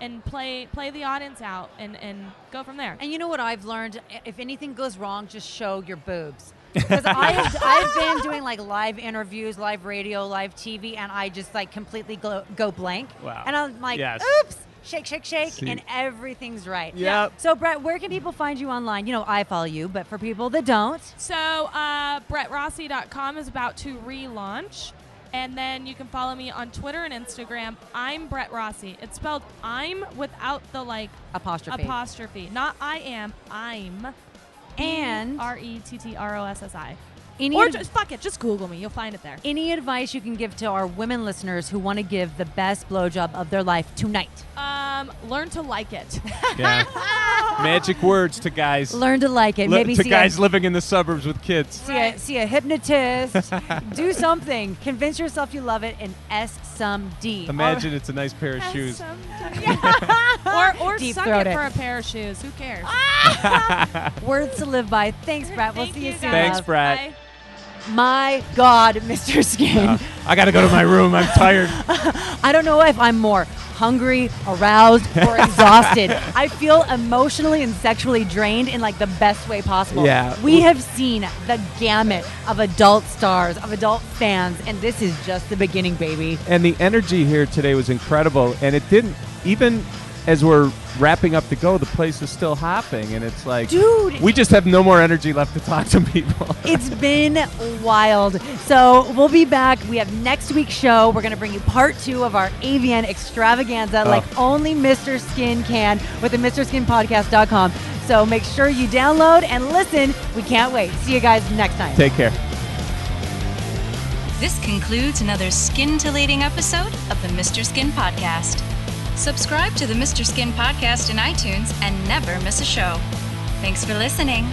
and play the audience out and go from there. And you know what I've learned? If anything goes wrong, just show your boobs. Because I've been doing like live interviews, live radio, live TV, and I just like completely go blank. Wow. And I'm like, Yes. oops, shake, shake, shake, See. and everything's right. Yep. Yeah. So Brett, where can people find you online? You know, I follow you, but for people that don't. So BrettRossi.com is about to relaunch. And then you can follow me on Twitter and Instagram. I'm Brett Rossi. It's spelled I'm without the like apostrophe. Not I am. I'm. And RETTROSSI. Any Or ad- just fuck it. Just Google me. You'll find it there. Any advice you can give to our women listeners who want to give the best blowjob of their life tonight? Learn to like it. Yeah. Magic words to guys. Learn to like it. Maybe to see guys living in the suburbs with kids. see a hypnotist. Do something. Convince yourself you love it and S some D. Imagine it's a nice pair of shoes. or Deep suck throat it it. for a pair of shoes. Who cares? Words to live by. Thanks, Brett. We'll see you soon. Thanks, love. Brett. Bye. My God, Mr. Skin. I got to go to my room. I'm tired. I don't know if I'm more hungry, aroused, or exhausted. I feel emotionally and sexually drained in like the best way possible. Yeah. We have seen the gamut of adult stars, of adult fans, and this is just the beginning, baby. And the energy here today was incredible. And it didn't, even as we're wrapping up to go, the place is still hopping. And it's like, Dude. we just have no more energy left to talk to people. It's been wild. So we'll be back. We have next week's show. We're going to bring you part 2 of our AVN extravaganza like only Mr. Skin can with the MrSkinPodcast.com. So make sure you download and listen. We can't wait. See you guys next time. Take care. This concludes another scintillating episode of the Mr. Skin Podcast. Subscribe to the Mr. Skin Podcast in iTunes and never miss a show. Thanks for listening.